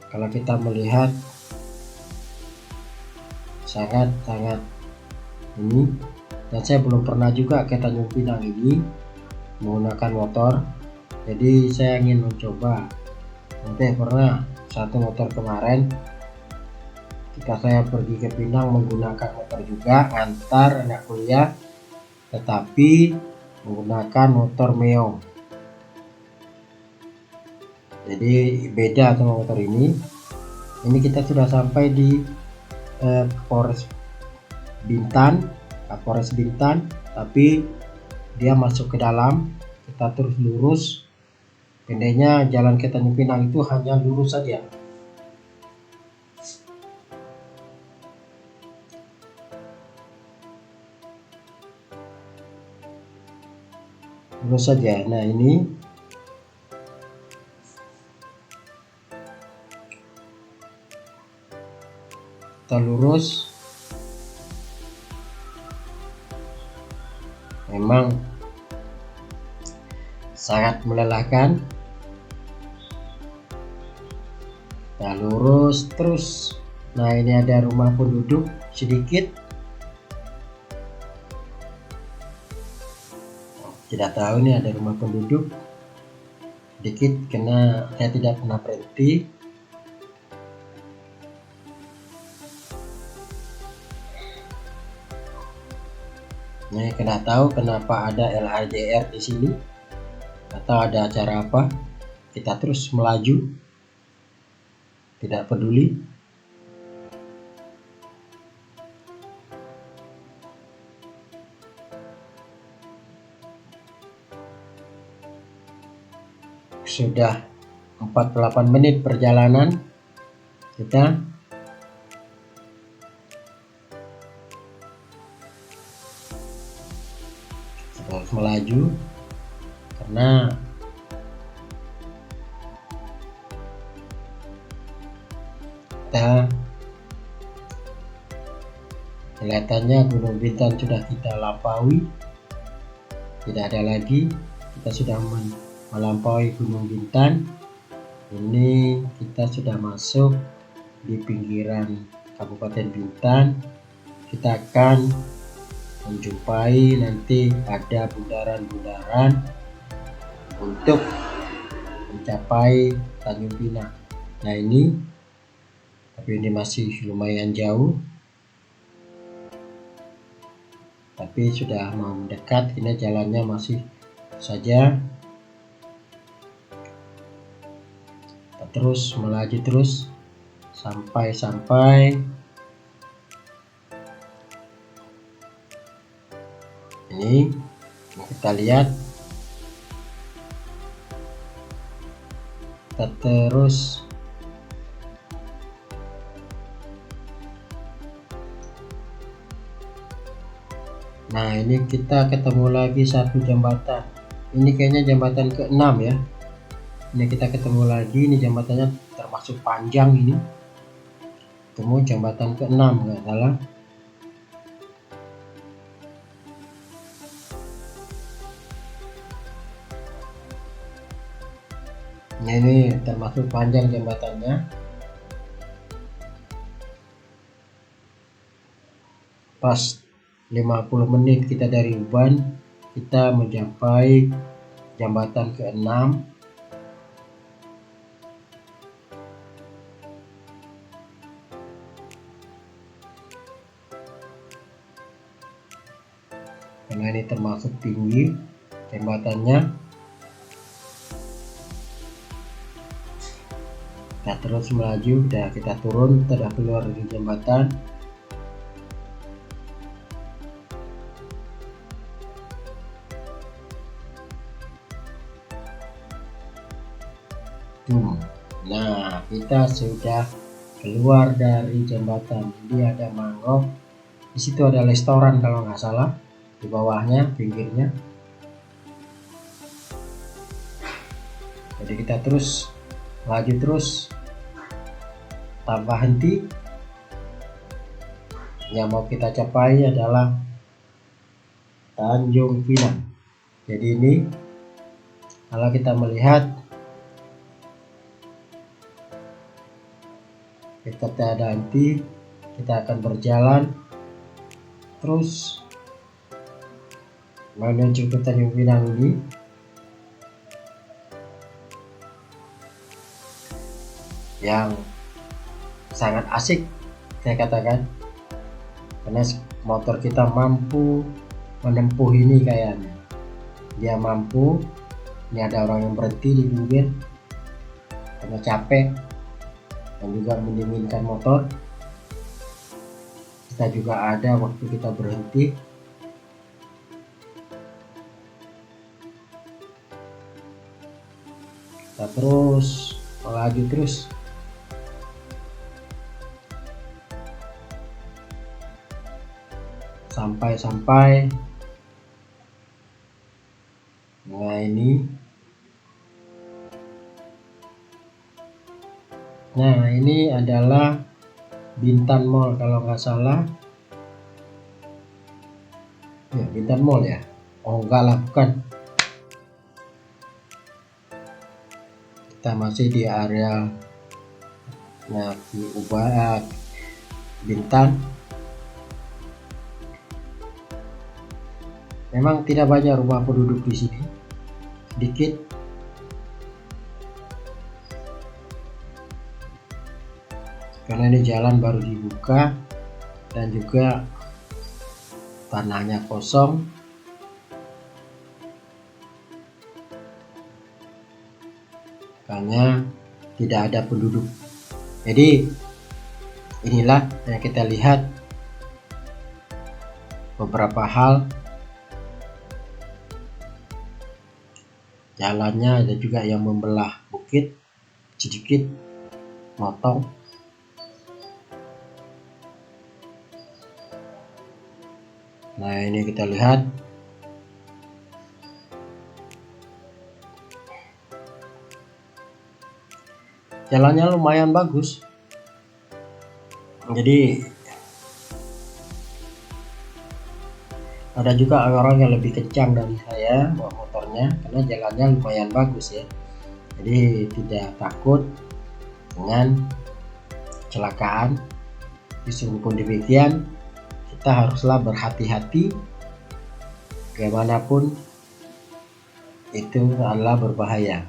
kalau kita melihat sangat ini, dan saya belum pernah juga ke Tanjung Pinang ini menggunakan motor, jadi saya ingin mencoba. Nanti pernah satu motor kemarin ketika saya pergi ke Pinang menggunakan motor juga, antar anak kuliah, tetapi menggunakan motor Meo. Jadi beda sama motor ini. Ini kita sudah sampai di Kapolres Bintan, tapi dia masuk ke dalam. Kita terus lurus. Pendeknya jalan ke Tanjung Pinang itu hanya lurus saja. Lurus saja. Nah, ini kita lurus. Memang sangat melelahkan. Kita lurus terus. Nah, ini ada rumah penduduk sedikit. Tidak tahu ini ada rumah penduduk sedikit karena saya tidak pernah berhenti. Nah, tidak tahu kenapa ada LHJR di sini atau ada acara apa. Kita terus melaju, tidak peduli. Sudah 48 menit perjalanan kita. Harus melaju karena kita kelihatannya Gunung Bintan sudah kita lampaui, tidak ada lagi. Kita sudah melampaui Gunung Bintan. Ini kita sudah masuk di pinggiran Kabupaten Bintan. Kita akan menjumpai nanti ada bundaran-bundaran untuk mencapai Tanjung Pinang. Nah, ini tapi ini masih lumayan jauh, tapi sudah mau mendekat. Ini jalannya masih saja. Kita terus melaju terus sampai ini kita lihat. Kita terus nah, ini kita ketemu lagi satu jembatan. Ini kayaknya jembatan ke-6 ya. Ini kita ketemu lagi. Ini jembatannya termasuk panjang ini. Ketemu jembatan ke-6 nggak salah. Nah, ini termasuk panjang jembatannya. Pas 50 menit kita dari Uban, kita mencapai jembatan ke-6. karena ini termasuk tinggi jembatannya. Kita terus melaju, udah kita turun, sudah keluar dari jembatan. Nah, kita sudah keluar dari jembatan. Jadi ada mangrove. Di situ ada restoran kalau nggak salah. Di bawahnya, pinggirnya. Jadi kita terus laju terus tanpa henti. Yang mau kita capai adalah Tanjung Pinang. Jadi ini kalau kita melihat, kita tidak ada henti, kita akan berjalan terus menuju ke Tanjung Pinang ini. Yang sangat asik saya katakan, karena motor kita mampu menempuh ini kayaknya. Dia mampu. Ini ada orang yang berhenti di pinggir karena capek dan juga mendinginkan motor. Kita juga ada waktu kita berhenti. Kita terus melaju terus. Sampai nah ini adalah Bintan Mall kalau nggak salah ya, Bintan Mall ya. Oh enggak lah, bukan. Kita masih di area Bintan. Memang tidak banyak rumah penduduk di sini, sedikit. Karena ini jalan baru dibuka dan juga tanahnya kosong. Makanya tidak ada penduduk. Jadi inilah yang kita lihat beberapa hal. Jalannya ada juga yang membelah bukit sedikit, motong. Nah ini kita lihat jalannya lumayan bagus. Jadi ada juga orang yang lebih kencang dari saya bawa motornya, karena jalannya lumayan bagus ya. Jadi tidak takut dengan kecelakaan. Meskipun demikian, kita haruslah berhati-hati. Bagaimanapun itu adalah berbahaya.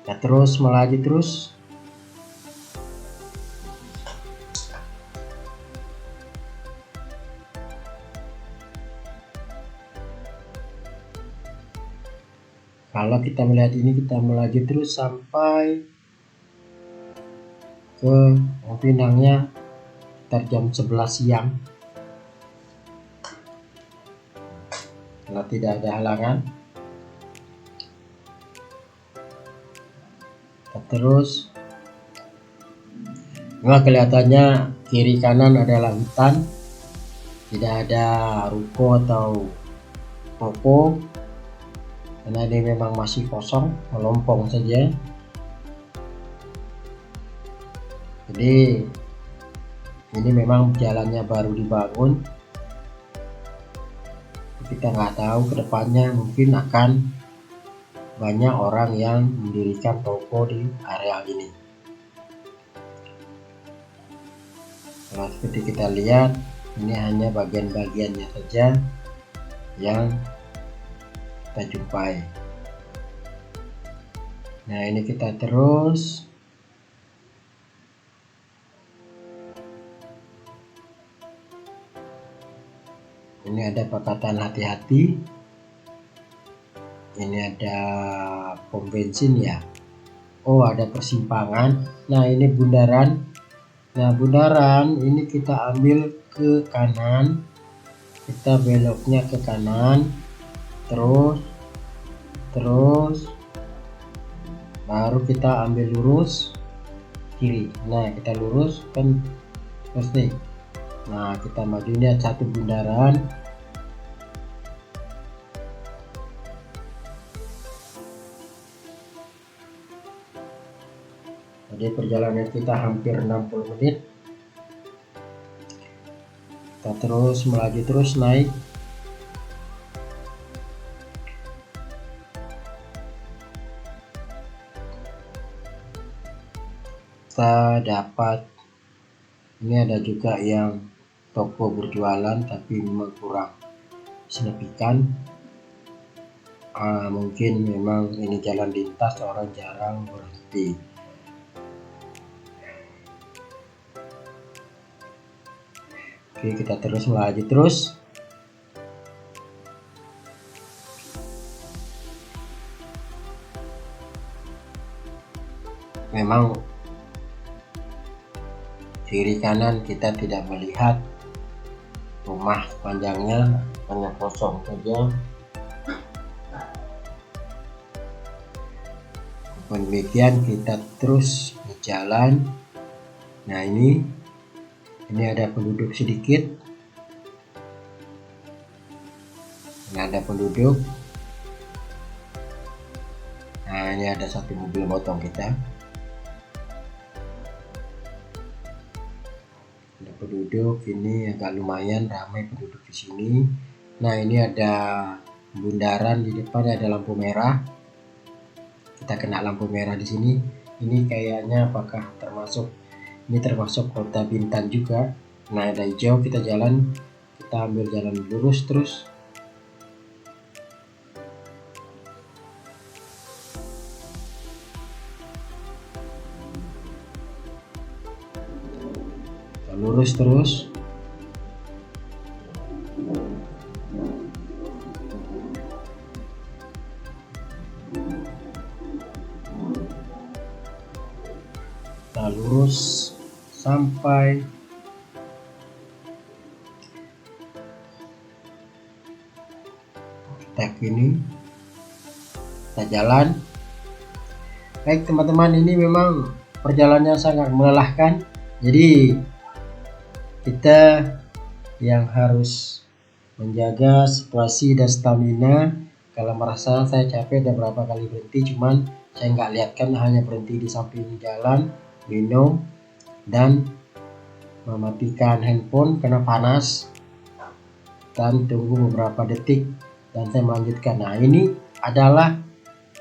Kita terus melaju terus. Kalau kita melihat ini, kita melaju terus sampai ke Pinangnya sekitar jam 11 siang. Kalau tidak ada halangan, kita terus. Nah, kelihatannya kiri kanan adalah hutan, tidak ada ruko atau toko. Karena ini memang masih kosong, melompong saja. Jadi ini memang jalannya baru dibangun. Kita nggak tahu kedepannya mungkin akan banyak orang yang mendirikan toko di area ini. Nah, seperti kita lihat, ini hanya bagian-bagiannya saja yang kita jumpai. Nah ini kita terus Ini ada perkataan hati-hati. Ini ada pom bensin ya. Oh, ada persimpangan. Nah, ini bundaran. Nah, bundaran ini kita ambil ke kanan. Kita beloknya ke kanan. Terus baru kita ambil lurus kiri. Nah, kita lurus kan terus nih. Nah, kita maju, ini ada satu bundaran. Jadi perjalanan kita hampir 60 menit. Kita terus melaju, terus naik. Kita dapat, ini ada juga yang toko berjualan tapi memang kurang signifikan. Mungkin memang ini jalan lintas, orang jarang berhenti. Oke, kita terus melaju terus. Memang kiri kanan kita tidak melihat rumah panjangnya, hanya kosong saja. Demikian kita terus berjalan. Nah, ini ada penduduk sedikit. Ini ada penduduk. Nah, ini ada satu mobil motong kita. Ada penduduk, ini agak lumayan ramai penduduk di sini. Nah, ini ada bundaran, di depan ada lampu merah. Kita kena lampu merah di sini. Ini kayaknya apakah termasuk kota Bintan juga. Nah, ada hijau, kita jalan, kita ambil jalan lurus terus. Kita lurus terus. Kita lurus sampai tek ini, kita jalan. Baik teman-teman, ini memang perjalanannya sangat melelahkan, jadi kita yang harus menjaga situasi dan stamina. Kalau merasa saya capek, ada berapa kali berhenti, cuman saya nggak lihatkan, hanya berhenti di samping jalan, minum dan mematikan handphone karena panas, dan tunggu beberapa detik dan saya melanjutkan. Nah, ini adalah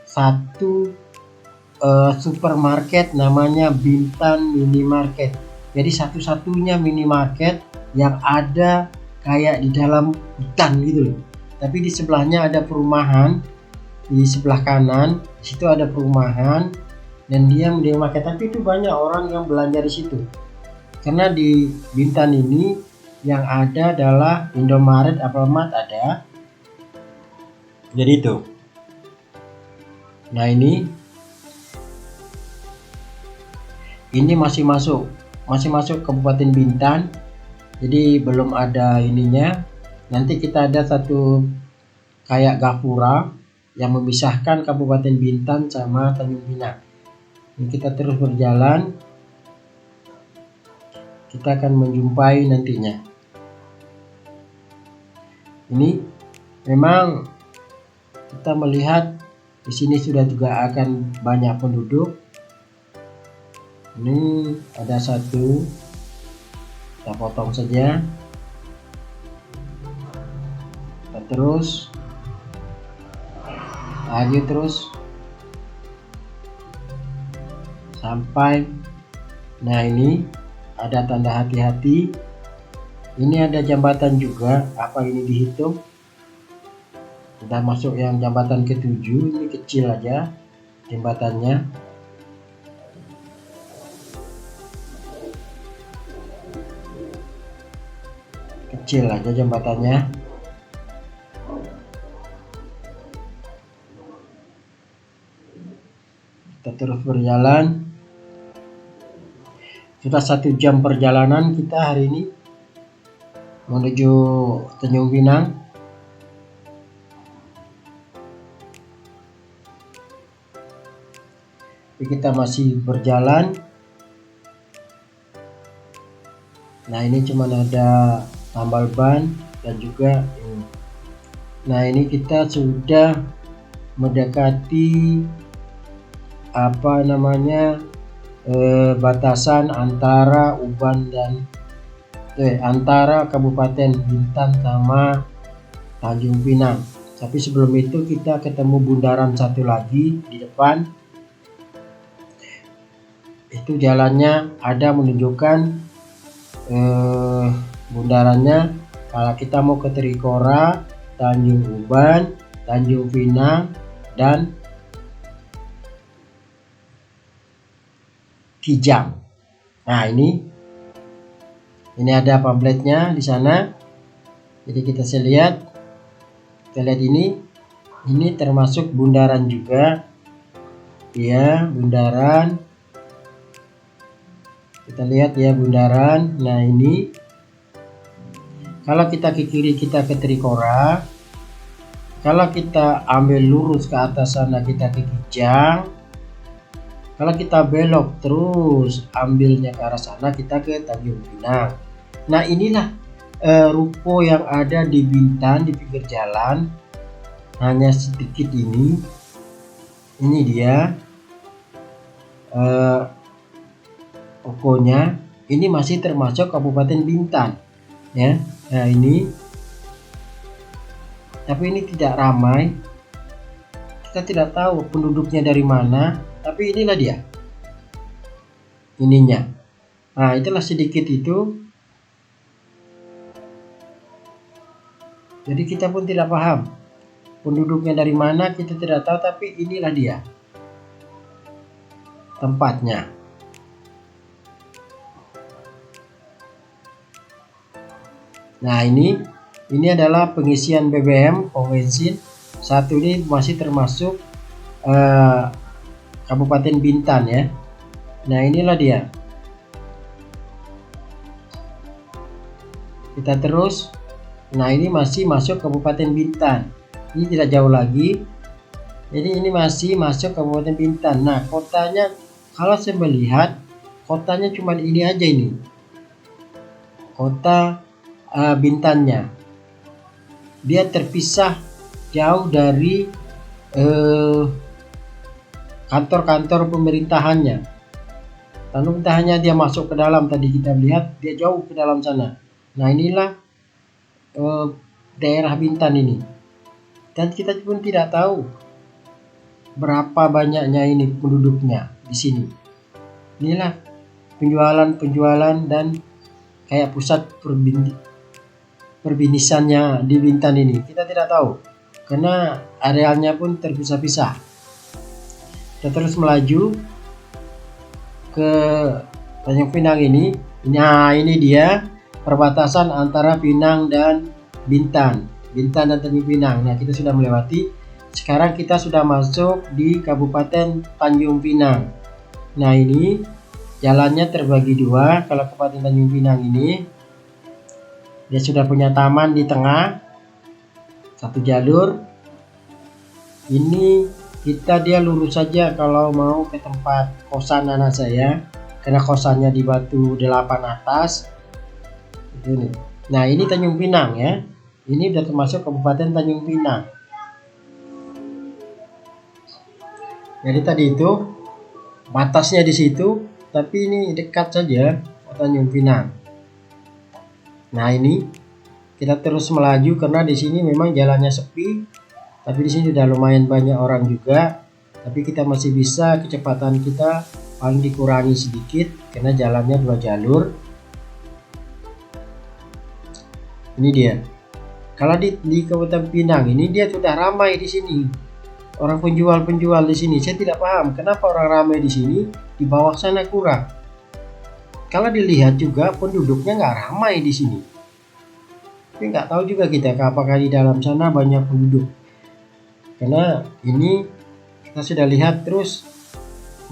satu supermarket namanya Bintan Minimarket. Jadi satu-satunya minimarket yang ada kayak di dalam hutan gitu loh. Tapi di sebelahnya ada perumahan, di sebelah kanan di situ ada perumahan dan dia minimarket, tapi itu banyak orang yang belanja di situ. Karena di Bintan ini yang ada adalah Indomaret, Alfamart ada. Jadi itu. Nah, ini masih masuk Kabupaten Bintan. Jadi belum ada ininya. Nanti kita ada satu kayak gapura yang memisahkan Kabupaten Bintan sama Tanjung Pinang. Ini kita terus berjalan. Kita akan menjumpai nantinya. Ini memang kita melihat di sini sudah juga akan banyak penduduk. Ini ada satu, kita potong saja. Kita terus lagi terus sampai. Nah, ini ada tanda hati-hati. Ini ada jembatan juga, apa ini dihitung? Kita masuk yang jembatan ke-7, ini kecil aja jembatannya. Kecil aja jembatannya. terus berjalan. Sudah 1 jam perjalanan kita hari ini menuju Tanjung Pinang. Tapi kita masih berjalan. Nah, ini cuma ada tambal ban dan juga ini. Nah, ini kita sudah mendekati batasan antara Uban dan antara Kabupaten Bintan sama Tanjung Pinang. Tapi sebelum itu kita ketemu bundaran satu lagi di depan. Itu jalannya ada menunjukkan bundarannya. Kalau kita mau ke Trikora, Tanjung Uban, Tanjung Pinang, dan Kijang. Nah, ini ada pamfletnya di sana. Jadi kita bisa lihat. Kita lihat ini termasuk bundaran juga. Ya, bundaran. Kita lihat ya bundaran. Nah, ini kalau kita ke kiri kita ke Trikora. Kalau kita ambil lurus ke atas sana kita ke Kijang. Kalau kita belok terus ambilnya ke arah sana kita ke Tanjung Pinang. Nah, inilah ruko yang ada di Bintan di pinggir jalan. Hanya sedikit ini. Ini dia rukonya. Ini masih termasuk Kabupaten Bintan ya. Nah, ini tapi ini tidak ramai. Kita tidak tahu penduduknya dari mana. Tapi inilah dia ininya. Nah, itulah sedikit itu. Jadi kita pun tidak paham penduduknya dari mana, kita tidak tahu. Tapi inilah dia tempatnya. Nah, ini adalah pengisian BBM pom bensin. Satu ini masih termasuk Kabupaten Bintan ya. Nah, inilah dia. Kita terus. Nah, ini masih masuk Kabupaten Bintan. Ini tidak jauh lagi. Jadi ini masih masuk Kabupaten Bintan. Nah, kotanya kalau saya melihat kotanya cuma ini aja ini. Kota Bintannya. Dia terpisah jauh dari kantor-kantor pemerintahannya. Pemerintahannya dia masuk ke dalam, tadi kita lihat dia jauh ke dalam sana. Nah, inilah daerah Bintan ini. Dan kita pun tidak tahu berapa banyaknya ini penduduknya di sini. Inilah penjualan dan kayak pusat perbinisannya di Bintan ini. Kita tidak tahu karena arealnya pun terpisah-pisah. Kita terus melaju ke Tanjung Pinang ini. Nah, ini dia perbatasan antara Pinang dan Bintan. Bintan dan Tanjung Pinang. Nah, kita sudah melewati. Sekarang kita sudah masuk di Kabupaten Tanjung Pinang. Nah, ini jalannya terbagi dua. Kalau Kabupaten Tanjung Pinang ini dia sudah punya taman di tengah, satu jalur. Ini dia lurus saja kalau mau ke tempat kosan anak saya, karena kosannya di Batu 8 atas. Ini. Nah, ini Tanjung Pinang ya. Ini sudah termasuk Kabupaten Tanjung Pinang. Jadi tadi itu batasnya di situ, tapi ini dekat saja ke Tanjung Pinang. Nah, ini kita terus melaju karena di sini memang jalannya sepi. Tapi di sini udah lumayan banyak orang juga. Tapi kita masih bisa, kecepatan kita paling dikurangi sedikit karena jalannya 2 jalur. Ini dia. Kalau di Kabupaten Pinang ini dia sudah ramai di sini. Orang penjual di sini. Saya tidak paham kenapa orang ramai di sini, di bawah sana kurang. Kalau dilihat juga penduduknya nggak ramai di sini. Tapi nggak tahu juga kita apakah di dalam sana banyak penduduk. Karena ini kita sudah lihat terus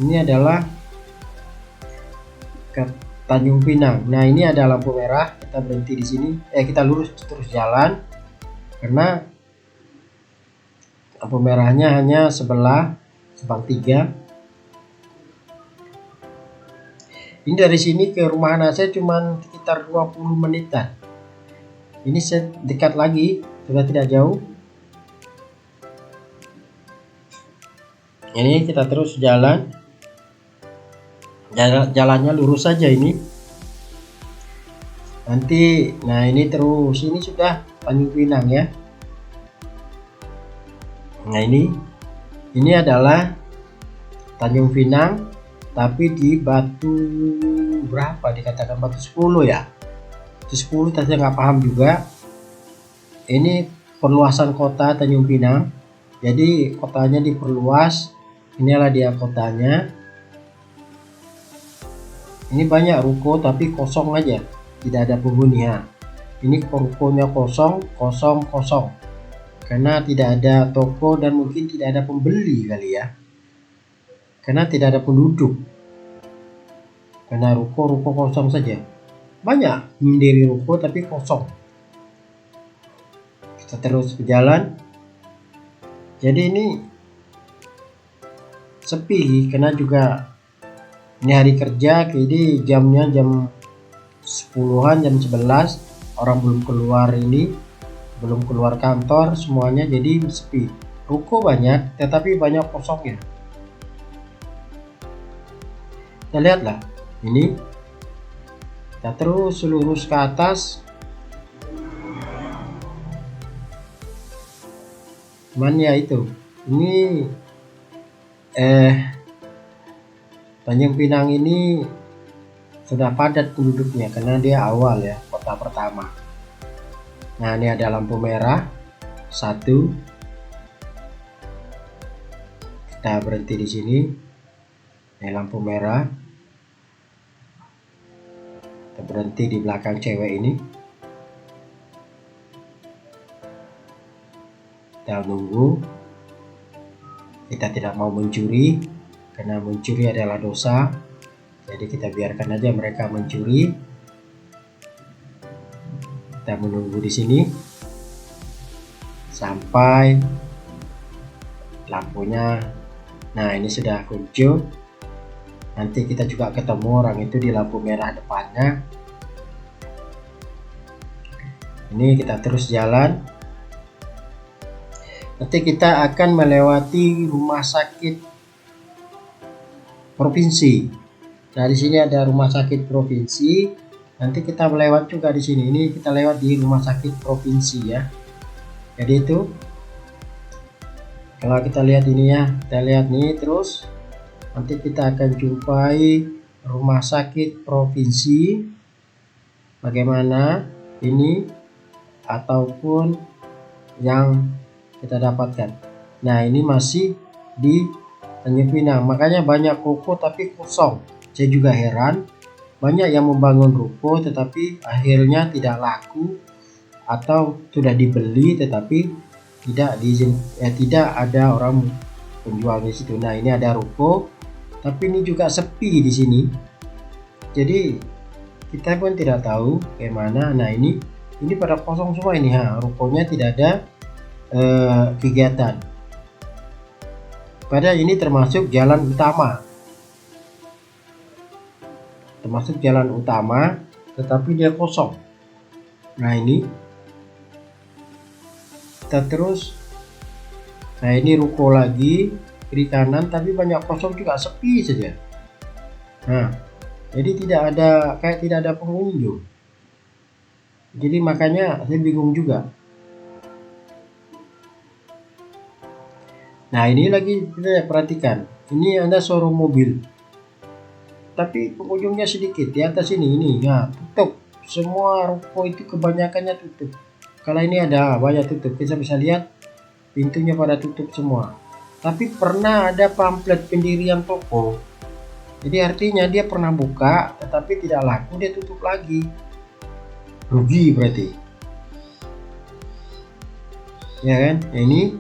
Ini adalah ke Tanjung Pinang. Nah, ini ada lampu merah, kita berhenti di sini. Kita lurus terus jalan karena lampu merahnya hanya sebelah Simpang 3. Ini dari sini ke rumah anak saya cuma sekitar 20 menitan. Ini saya dekat lagi, sudah tidak jauh. Ini kita terus jalan. Jalannya lurus saja ini. Nanti, nah ini terus, ini sudah Tanjung Pinang ya. Nah ini adalah Tanjung Pinang, tapi di batu berapa dikatakan batu 10 ya. Batu 10 tapi saya nggak paham juga. Ini perluasan kota Tanjung Pinang. Jadi kotanya diperluas. Inilah dia kotanya. Ini banyak ruko tapi kosong aja, tidak ada penghuni ya. Ini rukonya kosong karena tidak ada toko dan mungkin tidak ada pembeli kali ya, karena tidak ada penduduk, karena ruko kosong saja. Banyak mendiri ruko tapi kosong. Kita terus berjalan. Jadi ini sepi karena juga ini hari kerja, jadi jamnya jam 10-an, jam 11, orang belum keluar ini, belum keluar kantor semuanya, jadi sepi. Ruko banyak, tetapi banyak kosongnya. Kita lihatlah, ini kita terus lurus ke atas. Mana itu? Ini Tanjung Pinang ini sudah padat penduduknya karena dia awal ya, kota pertama. Nah, ini ada lampu merah satu. Kita berhenti di sini. Ini lampu merah. Kita berhenti di belakang cewek ini. Kita nunggu. Kita tidak mau mencuri karena mencuri adalah dosa. Jadi kita biarkan aja mereka mencuri. Kita menunggu di sini sampai lampunya. Nah, ini sudah muncul. Nanti kita juga ketemu orang itu di lampu merah depannya. Ini kita terus jalan. Nanti kita akan melewati rumah sakit provinsi. Nah, di sini ada rumah sakit provinsi. Nanti kita melewat juga di sini. Ini kita lewat di rumah sakit provinsi ya. Jadi itu kalau kita lihat ini ya, kita lihat nih terus. Nanti kita akan jumpai rumah sakit provinsi. Bagaimana ini ataupun yang kita dapatkan. Nah, ini masih di Tanjung Pinang, makanya banyak ruko tapi kosong. Saya juga heran, banyak yang membangun ruko tetapi akhirnya tidak laku atau sudah dibeli tetapi tidak ada orang penjual di situ. Nah, ini ada ruko tapi ini juga sepi di sini. Jadi kita pun tidak tahu bagaimana. Nah, ini pada kosong semua ini ha. Rukonya tidak ada kegiatan. Padahal ini termasuk jalan utama. Tetapi dia kosong. Nah, ini kita terus. Nah, ini ruko lagi kiri kanan tapi banyak kosong juga, sepi saja. Nah, jadi tidak ada pengunjung. Jadi makanya saya bingung juga. Nah, ini lagi kita perhatikan. Ini ada showroom mobil. Tapi pengunjungnya sedikit. Di atas ini ya tutup. Semua ruko itu kebanyakannya tutup. Kalau ini ada banyak tutup. Kita bisa lihat pintunya pada tutup semua. Tapi pernah ada pamflet pendirian toko. Jadi artinya dia pernah buka tetapi tidak laku, dia tutup lagi. Rugi berarti. Ya kan? Nah, ini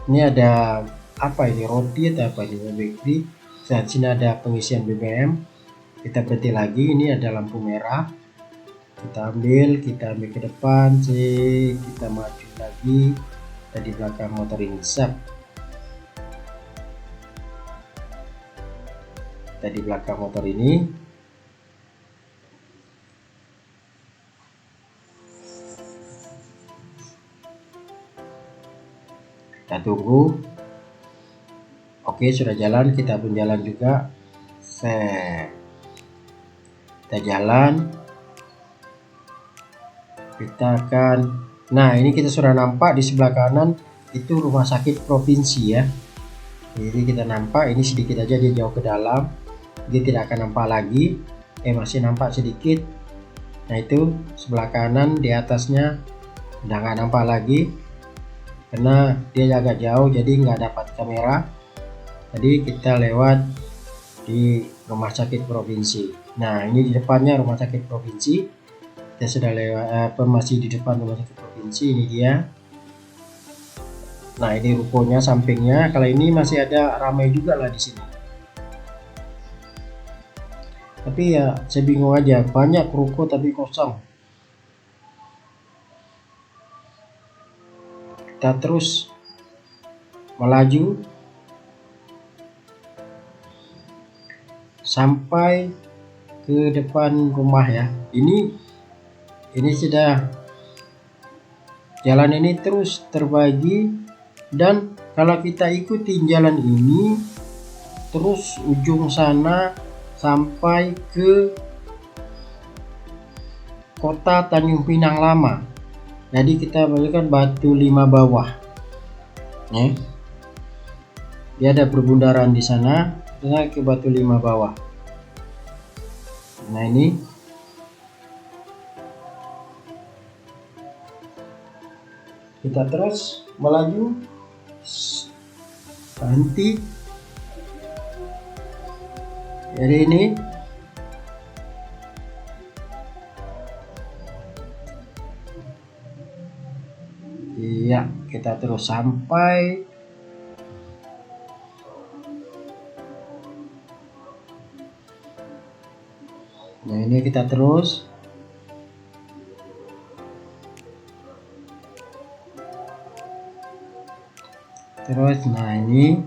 Ini ada apa ini, roti atau apa ini, bakery. Saat sini ada pengisian BBM. Kita berhenti lagi, ini ada lampu merah. Kita ambil ke depan sih, kita maju lagi. Kita di belakang motor ini, kita di belakang motor ini. Kita tunggu. Oke, sudah jalan, kita pun jalan juga. Kita jalan. Kita akan, nah ini kita sudah nampak di sebelah kanan itu rumah sakit provinsi ya. Jadi kita nampak ini sedikit aja, dia jauh ke dalam, dia tidak akan nampak lagi. Masih nampak sedikit. Nah itu sebelah kanan di atasnya udah nggak nampak lagi karena dia agak jauh, jadi nggak dapat kamera. Jadi kita lewat di rumah sakit provinsi. Nah ini di depannya rumah sakit provinsi. Kita sudah lewat, masih di depan rumah sakit provinsi, ini dia. Nah ini rukonya sampingnya. Kalau ini masih ada ramai juga lah di sini. Tapi ya saya bingung aja, banyak ruko tapi kosong. Kita terus melaju sampai ke depan rumah ya. Ini sudah, jalan ini terus terbagi, dan kalau kita ikuti jalan ini terus ujung sana sampai ke kota Tanjung Pinang Lama. Jadi kita balikan Batu Lima Bawah. Dia ada perbundaran di sana, kita ke Batu Lima Bawah. Nah ini kita terus melaju, berhenti. Jadi ini iya, kita terus sampai nah ini kita terus nah ini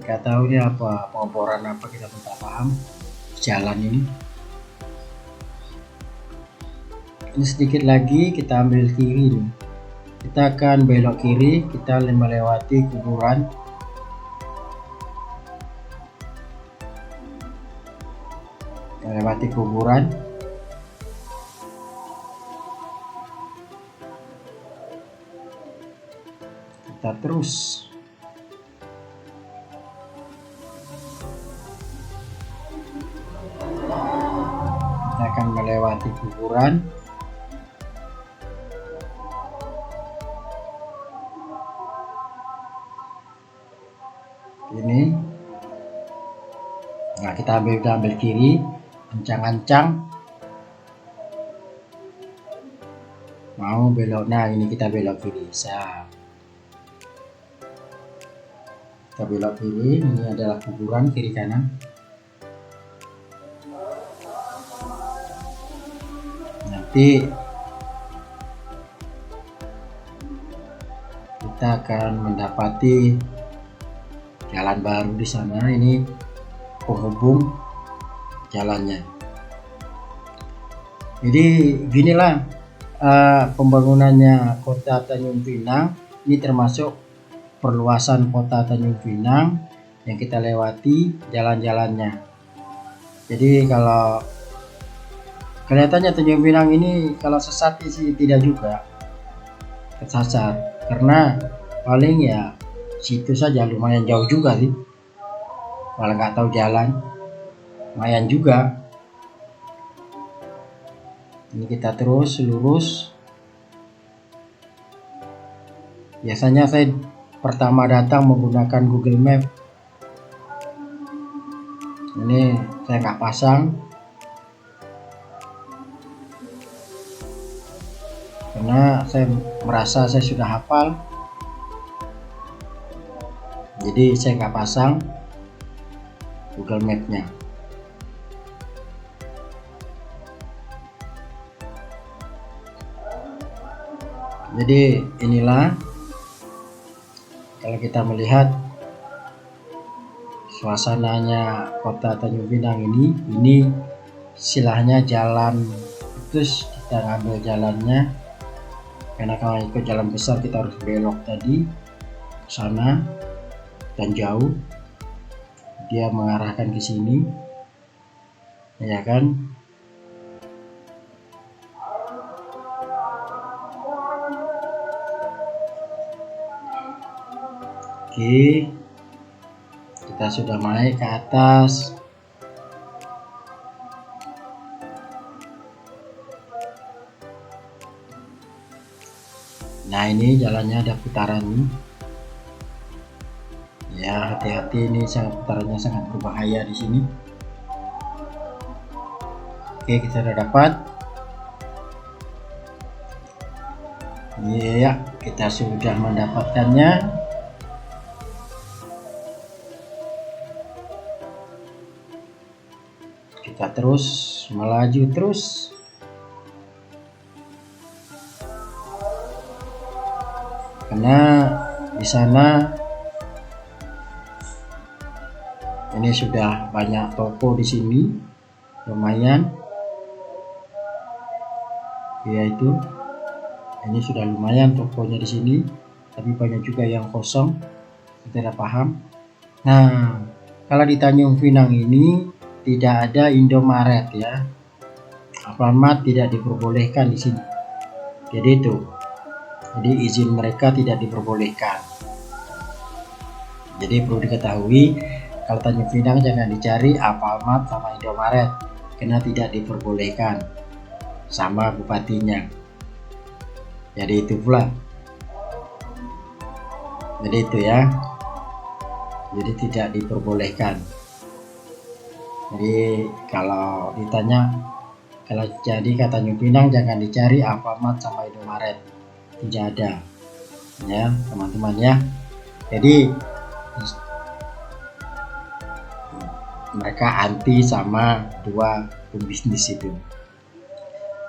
nggak tahu ini apa, pengeboran apa, kita pun tak paham. Jalan ini sedikit lagi kita ambil kiri nih. Kita akan belok kiri, kita melewati kuburan. Kita terus kita akan melewati kuburan. Ini nah kita ambil kiri, ancang-ancang mau belok. Nah ini kita belok kiri, kita belok kiri. Ini adalah kuburan kiri kanan. Nanti kita akan mendapati jalan baru di sana, ini penghubung jalannya. Jadi ginilah pembangunannya kota Tanjung Pinang. Ini termasuk perluasan kota Tanjung Pinang yang kita lewati jalan-jalannya. Jadi kalau kelihatannya Tanjung Pinang ini kalau sesat sih tidak juga kesasar, karena paling ya situ saja, lumayan jauh juga sih. Kalau nggak tahu jalan lumayan juga. Ini kita terus lurus. Biasanya saya pertama datang menggunakan Google Map. Ini saya nggak pasang karena saya merasa saya sudah hafal. jadi saya nggak pasang Google Map-nya. Jadi inilah kalau kita melihat suasananya kota Tanjung Pinang ini istilahnya jalan, terus kita ngambil jalannya, karena kalau ikut jalan besar kita harus belok tadi ke sana dan jauh, dia mengarahkan ke sini, ya kan. Oke, kita sudah naik ke atas. Nah, ini jalannya ada putaran nih. Ya, hati-hati, ini putarannya sangat berbahaya di sini. Oke, kita sudah dapat. Ya, kita sudah mendapatkannya. Kita terus melaju terus. Karena di sana ini sudah banyak toko di sini, lumayan. Yaitu ini sudah lumayan tokonya di sini, tapi banyak juga yang kosong, kita tidak paham. Nah, kalau di Tanjung Pinang ini tidak ada Indomaret ya, Alfamart tidak diperbolehkan di sini. Jadi izin mereka tidak diperbolehkan. Jadi perlu diketahui, kalau Tanjung Pinang jangan dicari Alfamart sama Indomaret, karena tidak diperbolehkan sama bupatinya. Jadi itu pula. Jadi itu ya. Jadi tidak diperbolehkan. Jadi kalau ditanya, kalau jadi ke Tanjung Pinang jangan dicari Alfamart sama Indomaret, tidak ada ya teman-teman ya. Jadi mereka anti sama dua pembisnis itu.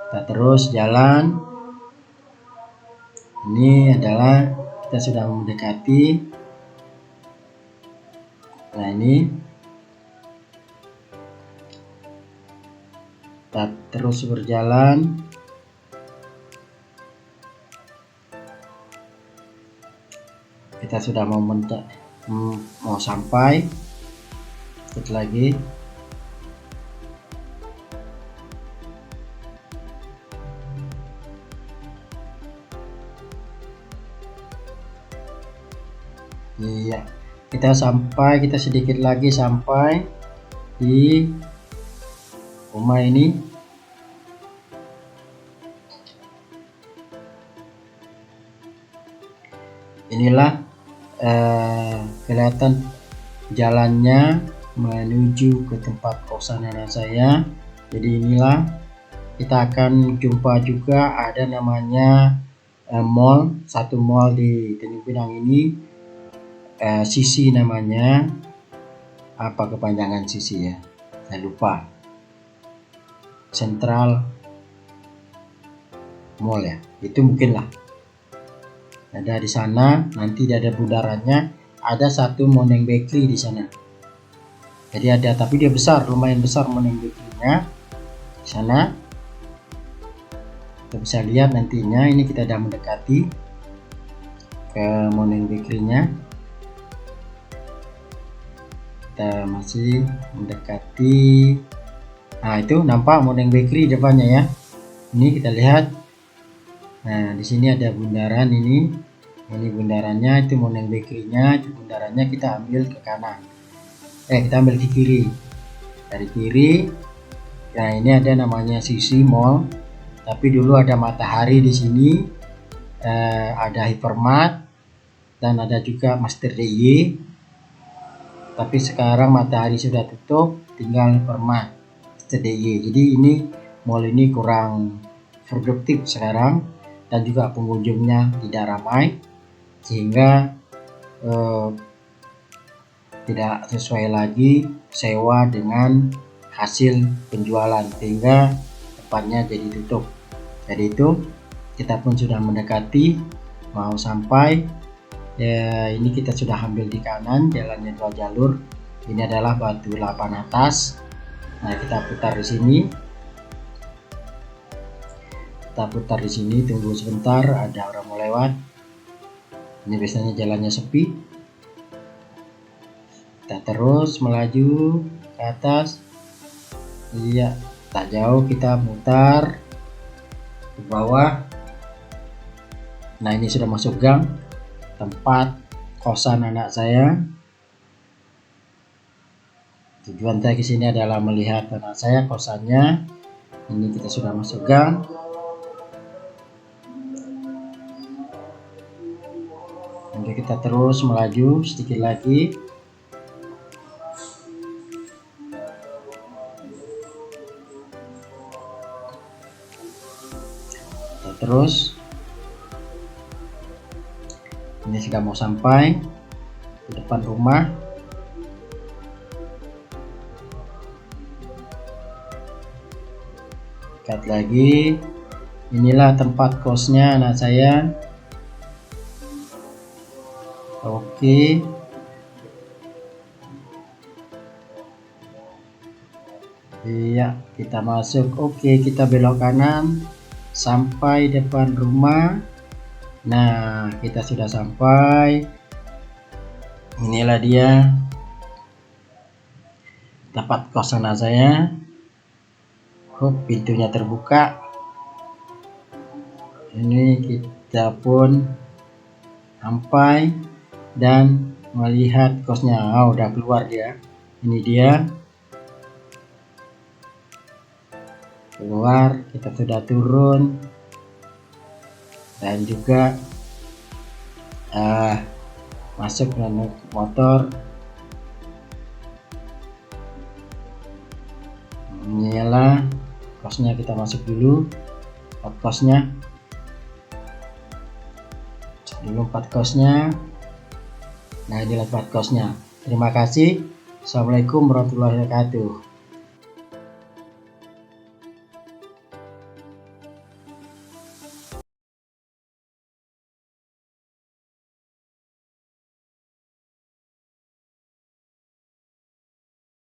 Kita terus jalan. Ini adalah kita sudah mendekati. Nah, ini kita terus berjalan. Kita sudah mau sampai. Sedikit lagi. Iya, kita sedikit lagi sampai di rumah ini. Inilah kelihatan jalannya menuju ke tempat kosan anak saya. Jadi inilah kita akan jumpa juga ada namanya mall, satu mall di Tanjung Pinang ini. Sisi namanya, apa kepanjangan Sisi ya, saya lupa. Central Mall ya, itu mungkin lah. Ada di sana, nanti ada bundarannya, ada satu Moneng Bakery di sana. Jadi ada, tapi dia besar, lumayan besar Moneng Bakery-nya di sana. Kita bisa lihat nantinya, ini kita sudah mendekati ke Moneng Bakery-nya. Kita masih mendekati. Nah, itu nampak Moneng Bakery depannya ya. Ini kita lihat. Nah, di sini ada bundaran ini. Ini bundarannya, itu Moneng Bakery-nya, itu bundarannya, kita ambil ke kanan. Kita ambil ke kiri. Dari kiri. Nah, ini ada namanya Sisi Mall. Tapi dulu ada Matahari di sini. Ada Hypermart dan ada juga Master DIY. Tapi sekarang Matahari sudah tutup, tinggal Hypermart, Master DIY. Jadi ini mall ini kurang produktif sekarang dan juga pengunjungnya tidak ramai, sehingga tidak sesuai lagi sewa dengan hasil penjualan, sehingga tempatnya jadi tutup. Jadi itu kita pun sudah mendekati mau sampai. Ya, ini kita sudah ambil di kanan, jalannya 2 jalur. Ini adalah Batu Lapan atas. Nah, kita putar di sini. Kita putar di sini, tunggu sebentar, ada orang mau lewat. Ini biasanya jalannya sepi. Kita terus melaju ke atas. Iya, tak jauh kita mutar ke bawah. Nah, ini sudah masuk gang tempat kosan anak saya. Tujuan saya ke sini adalah melihat anak saya kosannya. Ini kita sudah masuk gang. Nanti kita terus melaju sedikit lagi. Kita terus. Ini sudah mau sampai di depan rumah. Dekat lagi. Inilah tempat kosnya anak saya. Oke. Iya, kita masuk. Oke, kita belok kanan sampai depan rumah. Nah, kita sudah sampai. Inilah dia tempat kos anak saya. Pintunya terbuka. Ini kita pun sampai dan melihat kosnya. Udah keluar dia. Ini dia keluar. Kita sudah turun dan juga masuk dengan motor. Inilah kosnya, kita masuk dulu tempat kosnya. Dulu 4 kosnya. Nah, inilah 4 kosnya. Terima kasih. Assalamualaikum warahmatullahi wabarakatuh.